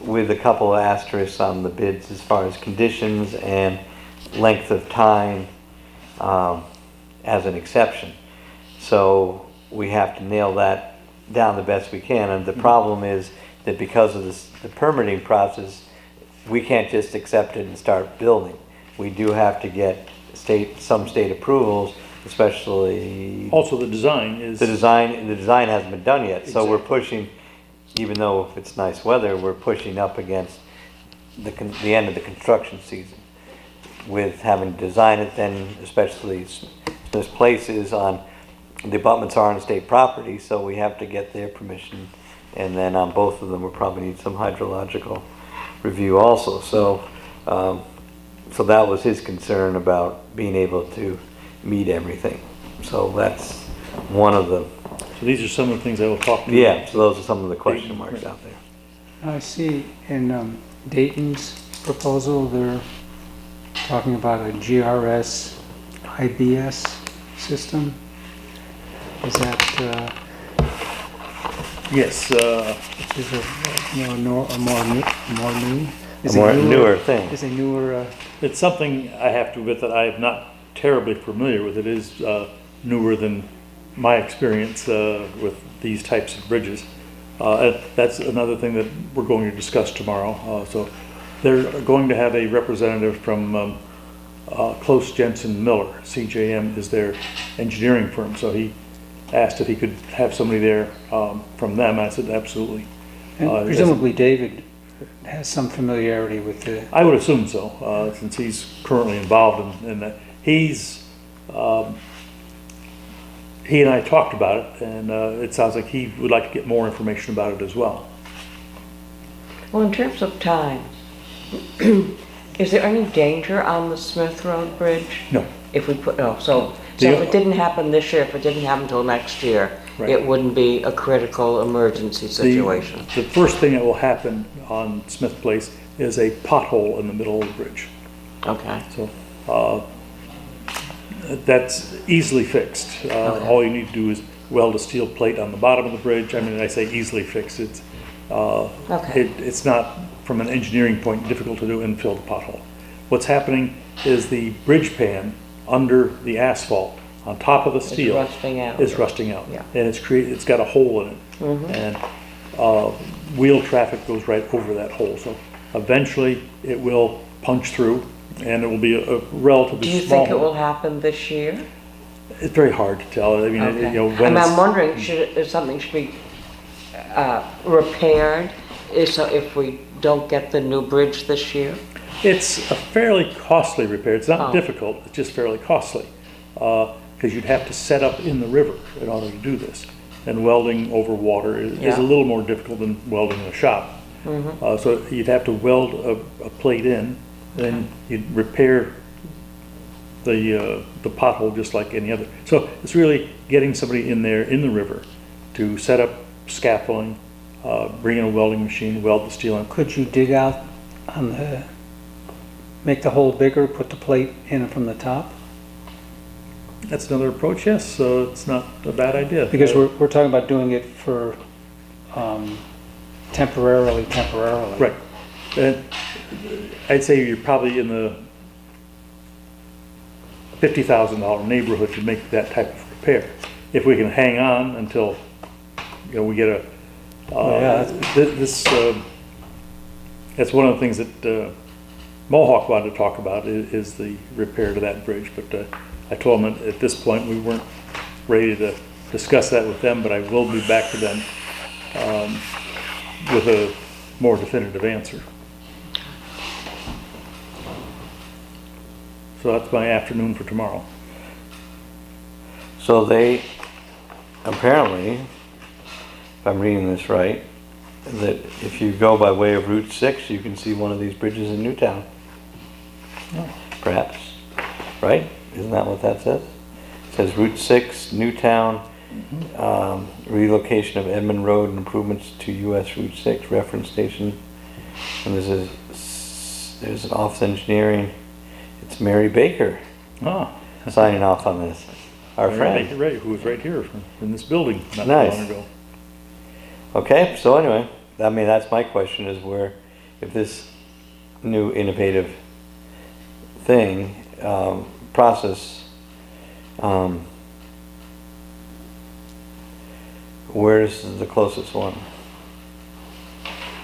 [SPEAKER 1] with a couple of asterisks on the bids as far as conditions and length of time as an exception. So we have to nail that down the best we can. And the problem is that because of the permitting process, we can't just accept it and start building. We do have to get some state approvals, especially
[SPEAKER 9] Also, the design is.
[SPEAKER 1] the design hasn't been done yet. So we're
[SPEAKER 9] Exactly.
[SPEAKER 1] pushing, even though if it's nice weather, we're pushing up against the end of the construction season. With having designed it then, especially this place is on, the abutments are on state property, so we have to get their permission. And then on both of them, we'll probably need some hydrological review also. So, so that was his concern about being able to meet everything. So that's one of the,
[SPEAKER 9] So these are some of the things I will talk to.
[SPEAKER 1] yeah, so those are some of the question marks out there.
[SPEAKER 2] I see in Dayton's proposal, they're talking about a GRS IBS system. Is that,
[SPEAKER 9] Yes,
[SPEAKER 2] is it more new? Is
[SPEAKER 1] A more
[SPEAKER 2] it
[SPEAKER 1] newer thing.
[SPEAKER 2] Is a newer,
[SPEAKER 9] it's something I have to admit that I am not terribly familiar with. It is newer than my experience with these types of bridges. And that's another thing that we're going to discuss tomorrow. So they're going to have a representative from Close Jensen Miller. CJM is their engineering firm. So he asked if he could have somebody there from them. I said absolutely.
[SPEAKER 2] and presumably David has some familiarity with the,
[SPEAKER 9] I would assume so, since he's currently involved in that. He and I talked about it, and it sounds like he would like to get more information about it as well.
[SPEAKER 10] Well, in terms of time, is there any danger on the Smith Road Bridge?
[SPEAKER 9] No.
[SPEAKER 10] If we put, oh, so if it didn't happen this year, if it didn't happen until next year,
[SPEAKER 9] Right.
[SPEAKER 10] it wouldn't be a critical emergency situation?
[SPEAKER 9] The first thing that will happen on Smith Place is a pothole in the middle of the bridge.
[SPEAKER 10] Okay.
[SPEAKER 9] So that's easily fixed. All you need to do is weld a steel plate on the bottom of the bridge. I mean, I say easily fixed. It's it's not, from an engineering point, difficult to do and fill the pothole. What's happening is the bridge pan under the asphalt on top of the steel
[SPEAKER 10] rusting out.
[SPEAKER 9] is rusting out.
[SPEAKER 10] Yeah.
[SPEAKER 9] And it's got a hole in it. And wheel traffic goes right over that hole. So eventually it will punch through, and it will be a relatively
[SPEAKER 10] Do you
[SPEAKER 9] small
[SPEAKER 10] think it
[SPEAKER 9] hole.
[SPEAKER 10] will happen this year?
[SPEAKER 9] It's very hard to tell. I mean,
[SPEAKER 10] Okay.
[SPEAKER 9] you know, when
[SPEAKER 10] And
[SPEAKER 9] it's,
[SPEAKER 10] I'm wondering, if something should be repaired, so if we don't get the new bridge this year?
[SPEAKER 9] it's a fairly costly repair. It's not
[SPEAKER 10] Oh.
[SPEAKER 9] difficult, it's just fairly costly. Because you'd have to set up in the river in order to do this. And welding over water is
[SPEAKER 10] Yeah.
[SPEAKER 9] a little more difficult than welding in a shop. So you'd have to weld a plate in, then you'd repair the pothole just like any other. So it's really getting somebody in there in the river to set up scaffolding, bring in a welding machine, weld the steel in.
[SPEAKER 2] could you dig out on the, make the hole bigger, put the plate in from the top?
[SPEAKER 9] That's another approach, yes, so it's not a bad idea.
[SPEAKER 2] Because we're talking about doing it for temporarily.
[SPEAKER 9] Right. And I'd say you're probably in the $50,000 neighborhood to make that type of repair. If we can hang on until, you know, we get a,
[SPEAKER 2] yeah,
[SPEAKER 9] that's one of the things that Mohawk wanted to talk about is the repair to that bridge, but I told them at this point we weren't ready to discuss that with them, but I will be back to them with a more definitive answer. So that's my afternoon for tomorrow.
[SPEAKER 1] So they, apparently, if I'm reading this right, that if you go by way of Route 6, you can see one of these bridges in Newtown. Perhaps, right? Isn't that what that says? It says Route 6, Newtown, relocation of Edmund Road and improvements to US Route 6 reference station. And there's an Office Engineering. It's Mary Baker signing off on this. Our friend.
[SPEAKER 9] Right, who was right here in this building not too
[SPEAKER 1] Nice.
[SPEAKER 9] long ago.
[SPEAKER 1] Okay, so anyway, I mean, that's my question is where, if this new innovative thing, process, where's the closest one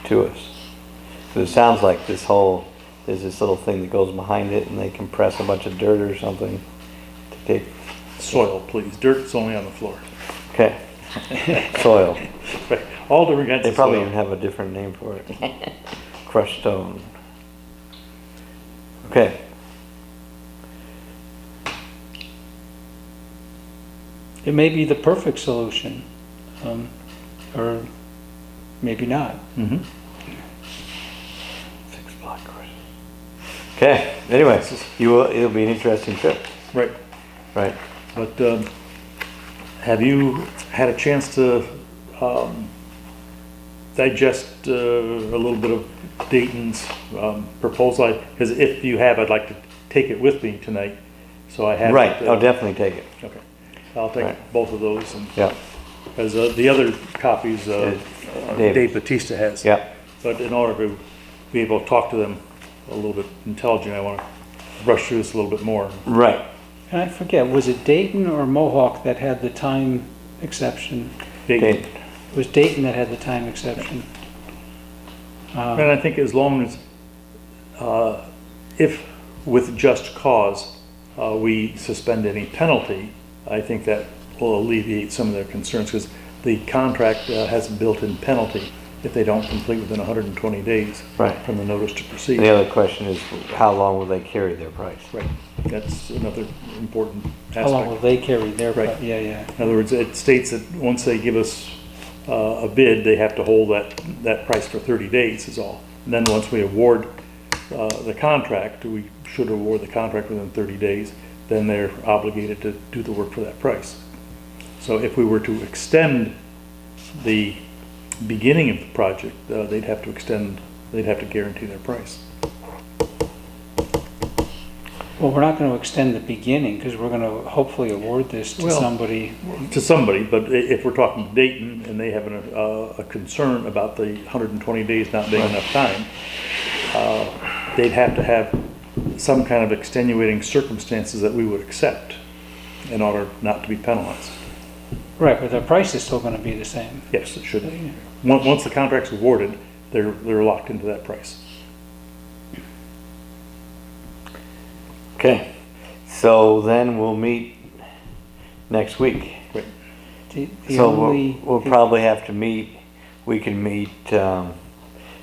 [SPEAKER 1] to us? 'Cause it sounds like there's this little thing that goes behind it and they compress a bunch of dirt or something to take,
[SPEAKER 9] Soil, please. Dirt's only on the floor.
[SPEAKER 1] okay, soil.
[SPEAKER 9] Right. All different kinds
[SPEAKER 1] They
[SPEAKER 9] of
[SPEAKER 1] probably
[SPEAKER 9] soil.
[SPEAKER 1] even have a different name for it. Crushed stone. Okay.
[SPEAKER 2] It may be the perfect solution, or maybe not.
[SPEAKER 9] Mhm.
[SPEAKER 1] Okay, anyway, it'll be an interesting trip.
[SPEAKER 9] Right.
[SPEAKER 1] Right.
[SPEAKER 9] But have you had a chance to digest a little bit of Dayton's proposal? Because if you have, I'd like to take it with me tonight, so I have.
[SPEAKER 1] Right, I'll definitely take it.
[SPEAKER 9] Okay, I'll take
[SPEAKER 1] Right.
[SPEAKER 9] both of those, and
[SPEAKER 1] Yeah,
[SPEAKER 9] as the other copies
[SPEAKER 1] Dave.
[SPEAKER 9] Dave Batista has.
[SPEAKER 1] yeah,
[SPEAKER 9] But in order to be able to talk to them a little bit intelligent, I want to brush through this a little bit more.
[SPEAKER 1] right.
[SPEAKER 2] And I forget, was it Dayton or Mohawk that had the time exception?
[SPEAKER 9] Dayton.
[SPEAKER 1] Okay,
[SPEAKER 2] It was Dayton that had the time exception.
[SPEAKER 9] And I think as long as, if with just cause, we suspend any penalty, I think that will alleviate some of their concerns, because the contract has a built-in penalty if they don't complete within 120 days
[SPEAKER 1] Right.
[SPEAKER 9] from the notice to
[SPEAKER 1] the
[SPEAKER 9] proceed.
[SPEAKER 1] other question is, how long will they carry their price?
[SPEAKER 9] Right, that's another important
[SPEAKER 2] How long will
[SPEAKER 9] aspect.
[SPEAKER 2] they carry their,
[SPEAKER 9] Right.
[SPEAKER 2] yeah, yeah.
[SPEAKER 9] In other words, it states that once they give us a bid, they have to hold that price for 30 days is all. And then once we award the contract, we should award the contract within 30 days, then they're obligated to do the work for that price. So if we were to extend the beginning of the project, they'd have to guarantee their price.
[SPEAKER 2] Well, we're not going to extend the beginning, because we're going to hopefully award this to
[SPEAKER 9] Well-
[SPEAKER 2] somebody.
[SPEAKER 9] To somebody, but if we're talking Dayton and they have a concern about the 120 days not being enough time, they'd have to have some kind of extenuating circumstances that we would accept in order not to be penalized.
[SPEAKER 2] Right, but the price is still going to be the same.
[SPEAKER 9] Yes, it should. Once the contract's awarded, they're locked into that price.
[SPEAKER 1] Okay, so then we'll meet next week.
[SPEAKER 2] The
[SPEAKER 1] So
[SPEAKER 2] only,
[SPEAKER 1] we'll probably have to meet, we can meet, I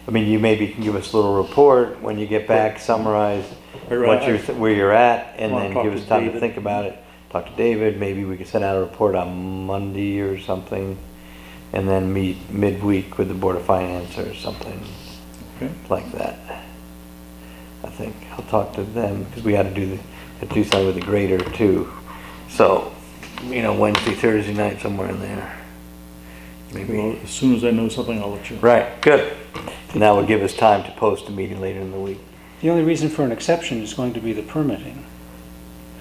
[SPEAKER 1] mean, you maybe can give us a little report when you get back, summarize what where you're at, and
[SPEAKER 9] wanna
[SPEAKER 1] then
[SPEAKER 9] talk
[SPEAKER 1] give
[SPEAKER 9] to
[SPEAKER 1] us time to
[SPEAKER 9] David.
[SPEAKER 1] think about it. Talk to David, maybe we can send out a report on Monday or something, and then meet midweek with the Board of Finance or something
[SPEAKER 9] Okay.
[SPEAKER 1] like that. I think I'll talk to them, because we gotta do something with the grader too. So, Wednesday, Thursday night, somewhere in there. Maybe.
[SPEAKER 9] Well, as soon as I know something, I'll let you know.
[SPEAKER 1] Right, good. And that will give us time to post a meeting later in the week.
[SPEAKER 2] the only reason for an exception is going to be the permitting.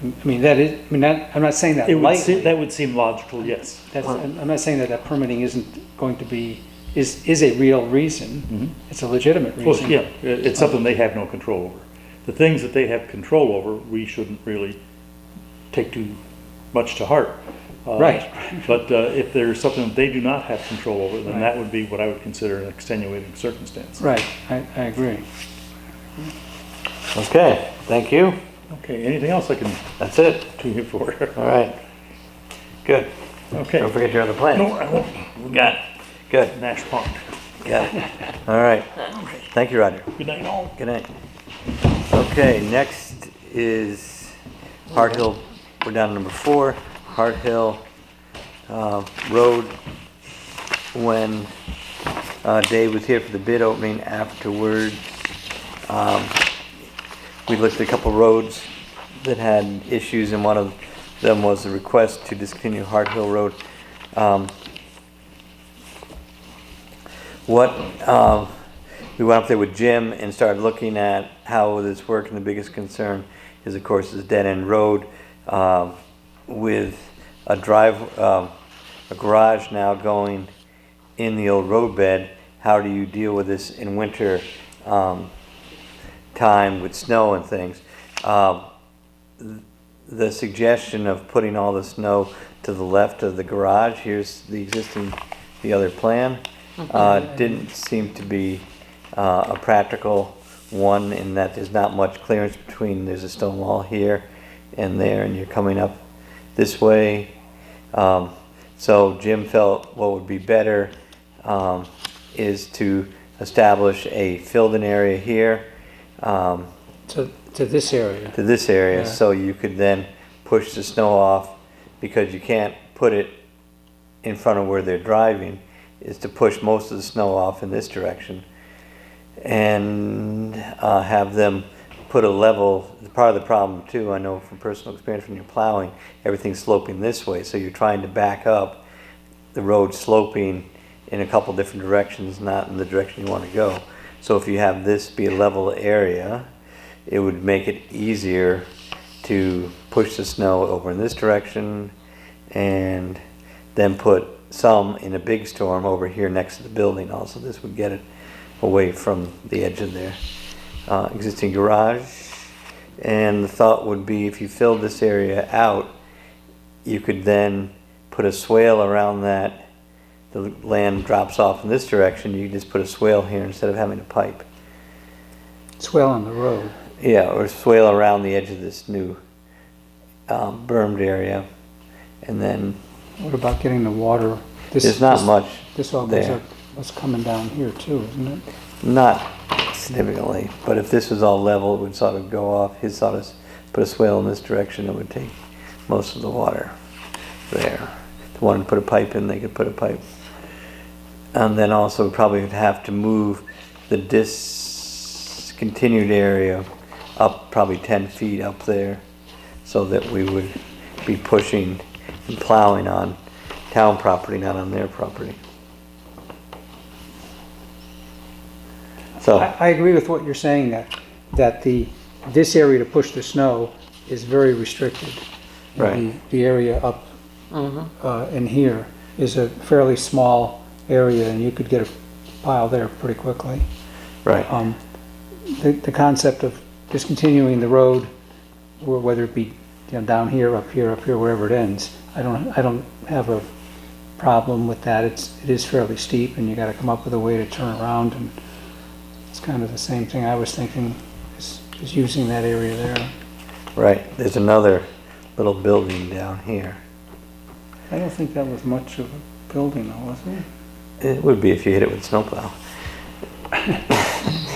[SPEAKER 2] I'm not saying that lightly.
[SPEAKER 9] That would seem logical, yes.
[SPEAKER 2] I'm not saying that permitting isn't going to be, is a real reason. It's a legitimate
[SPEAKER 9] Well,
[SPEAKER 2] reason.
[SPEAKER 9] yeah, it's something they have no control over. The things that they have control over, we shouldn't really take too much to heart.
[SPEAKER 2] Right.
[SPEAKER 9] But if there's something that they do not have control over, then that would be what I would consider an extenuating circumstance.
[SPEAKER 2] Right, I agree.
[SPEAKER 1] Okay, thank you.
[SPEAKER 9] Okay, anything else I can
[SPEAKER 1] That's it.
[SPEAKER 9] do here for?
[SPEAKER 1] All right. Good.
[SPEAKER 9] Okay.
[SPEAKER 1] Don't forget your other plans.
[SPEAKER 9] No, I won't.
[SPEAKER 1] Got it. Good.
[SPEAKER 9] Nash Pond.
[SPEAKER 1] Got it. All right. Thank you, Roger.
[SPEAKER 9] Good night, all.
[SPEAKER 1] Good night. Okay, next is Hart Hill. We're down to number 4, Hart Hill Road. When Dave was here for the bid opening afterwards, we looked at a couple roads that had issues, and one of them was a request to discontinue Hart Hill Road. We went up there with Jim and started looking at how this worked, and the biggest concern is, of course, this dead-end road with a garage now going in the old roadbed. How do you deal with this in winter time with snow and things? The suggestion of putting all the snow to the left of the garage, here's the other plan, didn't seem to be a practical one, in that there's not much clearance between, there's a stone wall here and there, and you're coming up this way. So Jim felt what would be better is to establish a filled-in area here.
[SPEAKER 2] So To this area.
[SPEAKER 1] to this area,
[SPEAKER 2] Yeah.
[SPEAKER 1] so you could then push the snow off, because you can't put it in front of where they're driving, is to push most of the snow off in this direction and have them put a level. Part of the problem too, I know from personal experience, when you're plowing, everything's sloping this way, so you're trying to back up the road sloping in a couple different directions, not in the direction you want to go. So if you have this be a level area, it would make it easier to push the snow over in this direction and then put some in a big storm over here next to the building also. This would get it away from the edge of their existing garage. And the thought would be, if you filled this area out, you could then put a swale around that. The land drops off in this direction, you just put a swale here instead of having a pipe.
[SPEAKER 2] Swale on the road.
[SPEAKER 1] Yeah, or swale around the edge of this new bermed area. And then
[SPEAKER 2] What about getting the water?
[SPEAKER 1] there's not much
[SPEAKER 2] This all goes
[SPEAKER 1] there.
[SPEAKER 2] up, what's coming down here too, isn't it?
[SPEAKER 1] Not significantly, but if this was all level, it would sort of go off. He'd sort of put a swale in this direction, it would take most of the water there. If they wanted to put a pipe in, they could put a pipe. And then also probably would have to move the discontinued area up probably 10 feet up there, so that we would be pushing and plowing on town property, not on their property. So,
[SPEAKER 2] I agree with what you're saying, that this area to push the snow is very restricted. And
[SPEAKER 1] Right.
[SPEAKER 2] The area up in here is a fairly small area, and you could get a pile there pretty quickly.
[SPEAKER 1] right,
[SPEAKER 2] The concept of discontinuing the road, or whether it be, down here, up here, wherever it ends, I don't have a problem with that. It is fairly steep, and you gotta come up with a way to turn around, and it's kind of the same thing I was thinking, is using that area there.
[SPEAKER 1] right. There's another little building down here.
[SPEAKER 2] I don't think that was much of a building though, was it?
[SPEAKER 1] It would be if you hit it with a snowplow.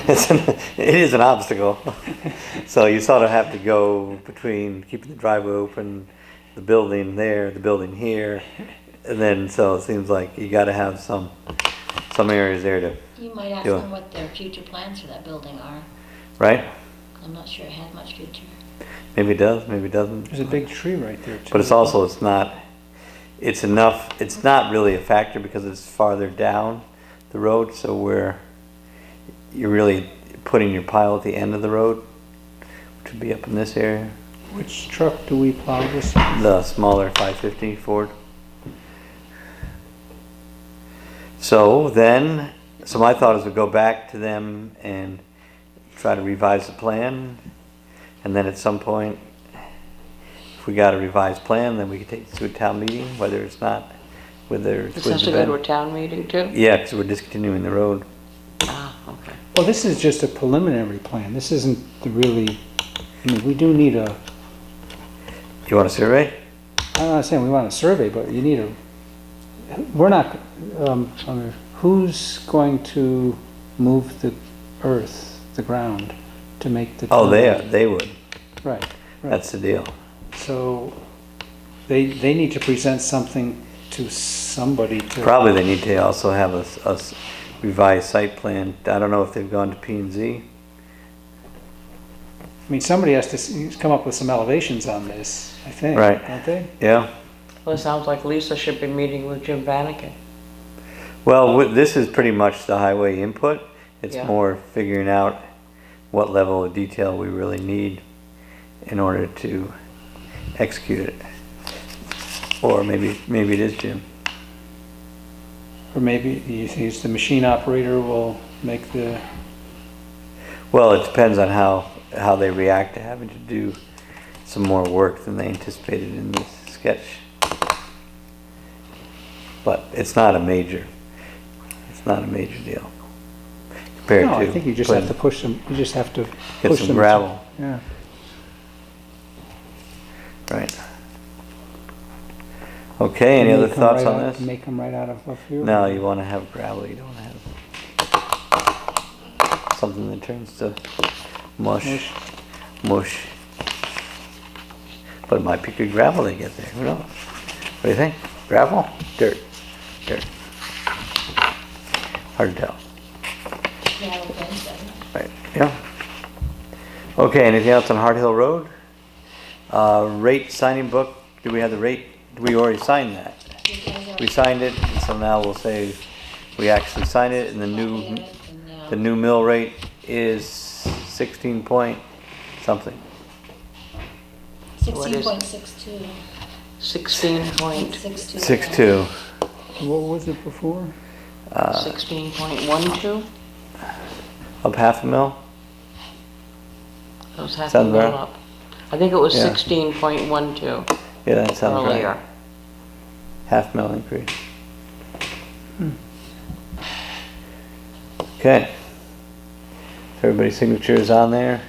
[SPEAKER 1] It is an obstacle. So you sort of have to go between keeping the driveway open, the building there, the building here, and then, so it seems like you gotta have some areas there to,
[SPEAKER 11] You might ask
[SPEAKER 1] Do it.
[SPEAKER 11] them what their future plans for that building are.
[SPEAKER 1] right?
[SPEAKER 11] I'm not sure it had much future.
[SPEAKER 1] Maybe it does, maybe it doesn't.
[SPEAKER 2] There's a big tree right there too.
[SPEAKER 1] But it's also, it's not really a factor because it's farther down the road, so you're really putting your pile at the end of the road, which would be up in this area.
[SPEAKER 2] Which truck do we plow this?
[SPEAKER 1] The smaller 550 Ford. So my thought is to go back to them and try to revise the plan. And then at some point, if we got a revised plan, then we could take it to a town meeting, whether it's
[SPEAKER 10] Does
[SPEAKER 1] with
[SPEAKER 10] this
[SPEAKER 1] the
[SPEAKER 10] have to go to a
[SPEAKER 1] vendor.
[SPEAKER 10] town meeting too?
[SPEAKER 1] Yeah, because we're discontinuing the road.
[SPEAKER 10] Ah, okay.
[SPEAKER 2] Well, this is just a preliminary plan. This isn't we do need
[SPEAKER 1] You want a survey?
[SPEAKER 2] I'm not saying we want a survey, but you need we're not, who's going to move the earth, the ground, to make the.
[SPEAKER 1] Oh,
[SPEAKER 2] turn?
[SPEAKER 1] they would.
[SPEAKER 2] Right, right.
[SPEAKER 1] That's the deal.
[SPEAKER 2] So they need to present something to somebody to.
[SPEAKER 1] Probably they need to also have a revised site plan. I don't know if they've gone to P and Z.
[SPEAKER 2] I mean, somebody has to come up with some elevations on this, I think.
[SPEAKER 1] Right.
[SPEAKER 2] Don't they?
[SPEAKER 1] Yeah.
[SPEAKER 10] Well, it sounds like Lisa should be meeting with Jim Banniken.
[SPEAKER 1] Well, this is pretty much the highway input. It's
[SPEAKER 10] Yeah.
[SPEAKER 1] more figuring out what level of detail we really need in order to execute it. Or maybe it is Jim.
[SPEAKER 2] Or maybe you think it's the machine operator will make the.
[SPEAKER 1] Well, it depends on how they react to having to do some more work than they anticipated in this sketch. But it's not a major deal compared
[SPEAKER 2] No,
[SPEAKER 1] to.
[SPEAKER 2] I think you just have to push them, you just have to
[SPEAKER 1] Get
[SPEAKER 2] push
[SPEAKER 1] some
[SPEAKER 2] them.
[SPEAKER 1] gravel.
[SPEAKER 2] Yeah.
[SPEAKER 1] Right. Okay, any other thoughts on this?
[SPEAKER 2] Make them right out of here?
[SPEAKER 1] No, you want to have gravel, you don't have something that turns to mush.
[SPEAKER 2] Mush.
[SPEAKER 1] mush. But it might be good gravel they get there, who knows? What do you think? Gravel? Dirt? Dirt. Hard to tell.
[SPEAKER 11] Yeah, I would think so.
[SPEAKER 1] Right, yeah. Okay, anything else on Hard Hill Road? Rate signing book, do we have the rate? We already signed that. We signed it, so now we'll say we actually signed it, and the new mill rate is 16 point something.
[SPEAKER 11] 16.62.
[SPEAKER 10] 16.12?
[SPEAKER 1] 6.2.
[SPEAKER 2] What was it before?
[SPEAKER 10] 16.12?
[SPEAKER 1] Up half a mil?
[SPEAKER 10] That was half a
[SPEAKER 1] Sounds
[SPEAKER 10] mil
[SPEAKER 1] right.
[SPEAKER 10] up. I think it was
[SPEAKER 1] Yeah.
[SPEAKER 10] 16.12
[SPEAKER 1] Yeah, that sounds right.
[SPEAKER 10] earlier.
[SPEAKER 1] Half mil increase. Okay. So everybody's signature is on there,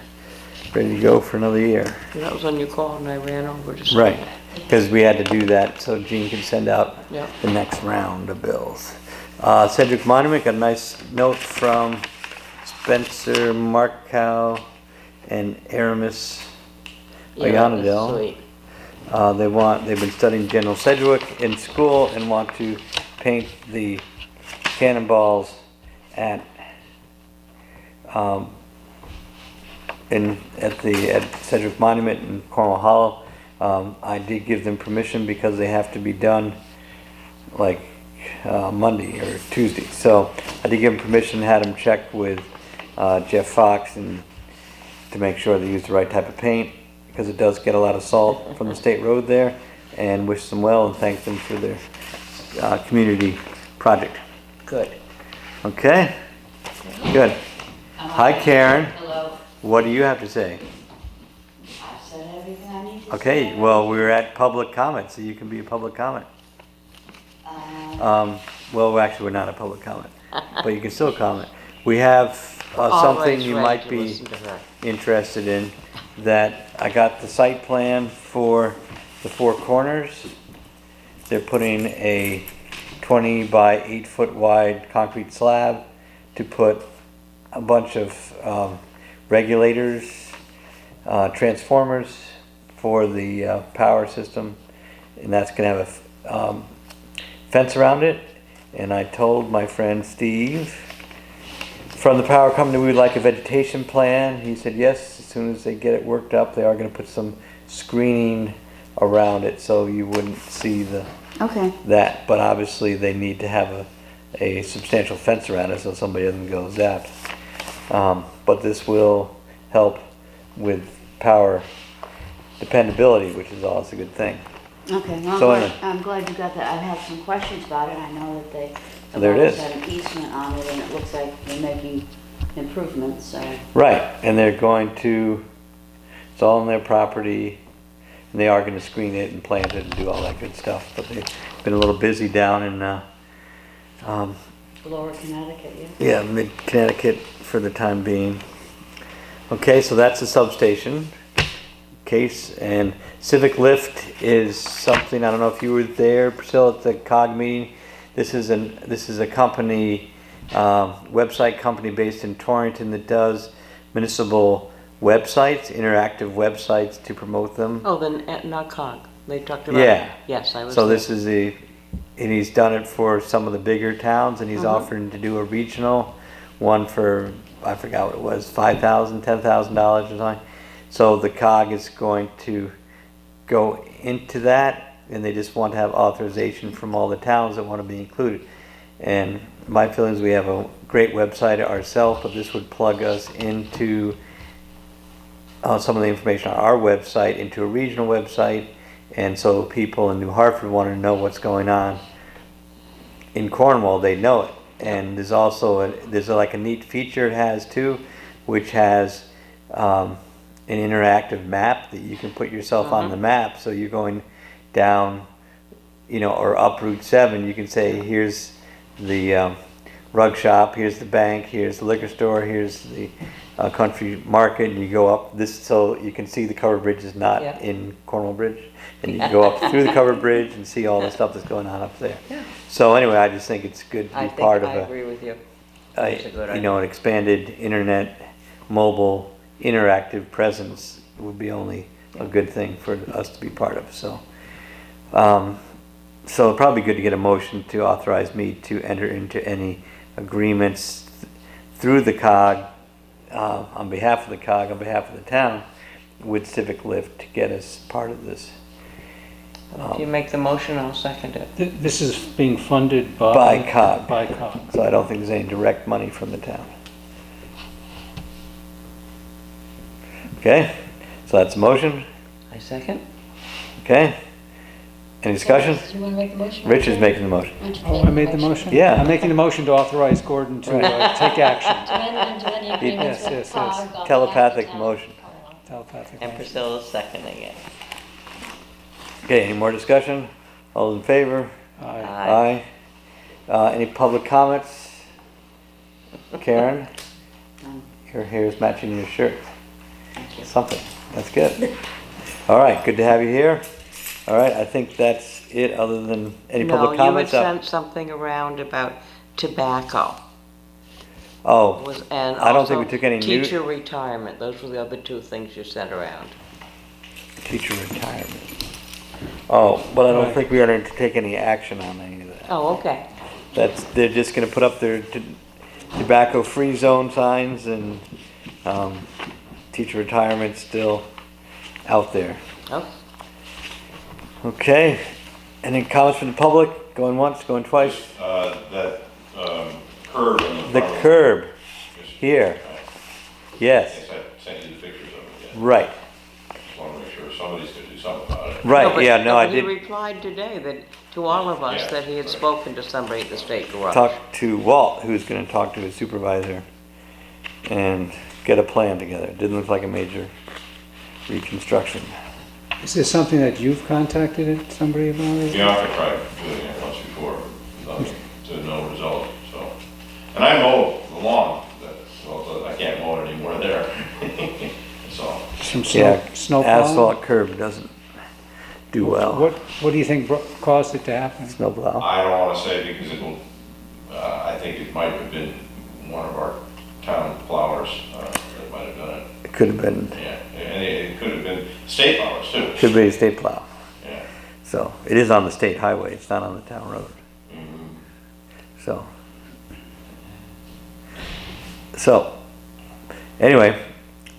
[SPEAKER 1] ready to go for another year.
[SPEAKER 10] That was when you called and I ran over to sign.
[SPEAKER 1] Right, because we had to do that so Gene could send out
[SPEAKER 10] Yeah.
[SPEAKER 1] the next round of bills. Cedric Monument, got a nice note from Spencer Markow and Aramis
[SPEAKER 10] Yeah, that was
[SPEAKER 1] Ayanadel.
[SPEAKER 10] sweet.
[SPEAKER 1] They've been studying General Sedgwick in school and want to paint the cannonballs at Sedgwick Monument in Cornwall Hollow. I did give them permission because they have to be done like Monday or Tuesday. So I did give them permission, had them check with Jeff Fox and to make sure they use the right type of paint, because it does get a lot of salt from the state road there, and wish them well and thank them for their community project.
[SPEAKER 10] Good.
[SPEAKER 1] Okay? Good. Hi Karen,
[SPEAKER 12] Hello.
[SPEAKER 1] what do you have to say?
[SPEAKER 12] I've said everything I need to say.
[SPEAKER 1] Okay, well, we're at public comment, so you can be a public comment. Well, actually, we're not a public comment, but you can still comment. We have something you might be interested in, that I got the site plan for the Four Corners. They're putting a 20 by 8 foot wide concrete slab to put a bunch of regulators, transformers for the power system, and that's gonna have a fence around it. And I told my friend Steve from the power company we would like a vegetation plan. He said yes, as soon as they get it worked up, they are going to put some screening around it so you wouldn't see that. But obviously they need to have a substantial fence around it so somebody doesn't go zapped. But this will help with power dependability, which is always a good thing.
[SPEAKER 12] Okay, well,
[SPEAKER 1] So
[SPEAKER 12] I'm glad you got that. I've had some questions about it. I know that they
[SPEAKER 1] There it is.
[SPEAKER 12] had an easement on it, and it looks like they're making improvements, so.
[SPEAKER 1] Right, and they're going to, it's all on their property, and they are going to screen it and plant it and do all that good stuff. But they've been a little busy down in
[SPEAKER 12] Lower Connecticut, yeah?
[SPEAKER 1] yeah, mid-Connecticut for the time being. Okay, so that's the substation case, and Civic Lift is something, I don't know if you were there, Priscilla, at the COG meeting. This is a company, website company based in Torrington that does municipal websites, interactive websites to promote them.
[SPEAKER 10] Oh, then, not COG. They talked about.
[SPEAKER 1] Yeah.
[SPEAKER 10] Yes, I was.
[SPEAKER 1] So
[SPEAKER 10] there.
[SPEAKER 1] this is and he's done it for some of the bigger towns, and he's offering to do a regional one for, I forgot what it was, $5,000, $10,000 or something. So the COG is going to go into that, and they just want to have authorization from all the towns that want to be included. And my feeling is we have a great website ourselves, but this would plug us into some of the information on our website into a regional website, and so people in New Hartford want to know what's going on in Cornwall, they know it. And there's also there's like a neat feature it has too, which has an interactive map that you can put yourself on the map. So you're going down, or up Route 7, you can say, here's the rug shop, here's the bank, here's the liquor store, here's the country market, and you go up this, so you can see the covered bridge is not in Cornwall Bridge, and you can go up through the covered bridge and see all the stuff that's going on up there. Yeah. So anyway, I just think it's good to be part of
[SPEAKER 10] I agree with you.
[SPEAKER 1] an expanded internet, mobile, interactive presence would be only a good thing for us to be part of, so. So it'd probably be good to get a motion to authorize me to enter into any agreements through the COG, on behalf of the COG, on behalf of the town, with Civic Lift to get us part of this.
[SPEAKER 10] If you make the motion, I'll second it.
[SPEAKER 2] This is being funded by.
[SPEAKER 1] By COG.
[SPEAKER 2] By COG.
[SPEAKER 1] So I don't think there's any direct money from the town. Okay, so that's a motion,
[SPEAKER 10] I second.
[SPEAKER 1] okay? Any discussion?
[SPEAKER 11] Do you want to make the motion?
[SPEAKER 1] Rich is making the motion.
[SPEAKER 11] Why don't you
[SPEAKER 2] Oh,
[SPEAKER 11] make
[SPEAKER 2] I made the motion?
[SPEAKER 1] Yeah.
[SPEAKER 2] I'm making the motion to authorize Gordon to take action.
[SPEAKER 11] To enter into any agreements
[SPEAKER 2] Yes,
[SPEAKER 11] with
[SPEAKER 2] yes,
[SPEAKER 11] COG
[SPEAKER 2] yes.
[SPEAKER 11] on behalf of
[SPEAKER 1] Telepathic
[SPEAKER 11] the town.
[SPEAKER 1] motion.
[SPEAKER 2] Telepathic.
[SPEAKER 3] And Priscilla's seconding it.
[SPEAKER 1] Okay, any more discussion? All in favor?
[SPEAKER 2] Aye.
[SPEAKER 1] Aye. Any public comments? Karen?
[SPEAKER 12] None.
[SPEAKER 1] Your hair's matching your shirt.
[SPEAKER 12] Thank you.
[SPEAKER 1] Something, that's good. All right, good to have you here. All right, I think that's it, other than any public comments?
[SPEAKER 10] No, you had sent something around about tobacco.
[SPEAKER 1] Oh,
[SPEAKER 10] And
[SPEAKER 1] I don't think
[SPEAKER 10] also
[SPEAKER 1] we took any new-
[SPEAKER 10] teacher retirement. Those were the other two things you sent around.
[SPEAKER 1] teacher retirement. Oh, but I don't
[SPEAKER 2] Right.
[SPEAKER 1] think we are going to take any action on any of that.
[SPEAKER 10] Oh, okay.
[SPEAKER 1] They're just gonna put up their tobacco-free zone signs, and, teacher retirement's still out there.
[SPEAKER 10] Oh,
[SPEAKER 1] Okay, any comments from the public? Going once, going twice?
[SPEAKER 8] That, curb in the.
[SPEAKER 1] The
[SPEAKER 8] front of-
[SPEAKER 1] curb here, yes,
[SPEAKER 8] Yes, I sent you the pictures of it, yeah.
[SPEAKER 1] right,
[SPEAKER 8] Just wanna make sure somebody's gonna do something about it.
[SPEAKER 1] right, yeah, no, I
[SPEAKER 10] But he
[SPEAKER 1] did
[SPEAKER 10] replied today that, to all of us,
[SPEAKER 8] Yeah.
[SPEAKER 10] that he had spoken to somebody at the state garage.
[SPEAKER 1] talk to Walt, who's gonna talk to his supervisor and get a plan together. Didn't look like a major reconstruction.
[SPEAKER 2] Is this something that you've contacted somebody about?
[SPEAKER 8] Yeah, I tried doing it once before, to no result, so. And I mow the lawn, well, I can't mow it anymore there, so.
[SPEAKER 2] Some
[SPEAKER 1] Yeah,
[SPEAKER 2] snow plowing?
[SPEAKER 1] asphalt curb doesn't do well.
[SPEAKER 2] What do you think caused it to happen?
[SPEAKER 1] Snow plow.
[SPEAKER 8] I don't wanna say because it will, I think it might have been one of our town plowers, that might have done it.
[SPEAKER 1] It could have been,
[SPEAKER 8] Yeah, and it could have been state plowers too.
[SPEAKER 1] could be a state plow.
[SPEAKER 8] Yeah.
[SPEAKER 1] So, it is on the state highway, it's not on the town road.
[SPEAKER 8] Mhm.
[SPEAKER 1] So, anyway,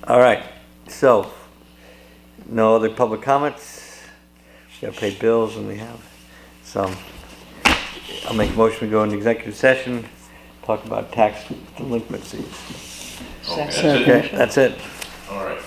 [SPEAKER 1] all right, so, no other public comments? We gotta pay bills and we have some. I'll make a motion to go into executive session, talk about tax delinquencies.
[SPEAKER 8] Okay, that's
[SPEAKER 2] Second.
[SPEAKER 8] it?
[SPEAKER 1] Okay, that's it.
[SPEAKER 8] All right.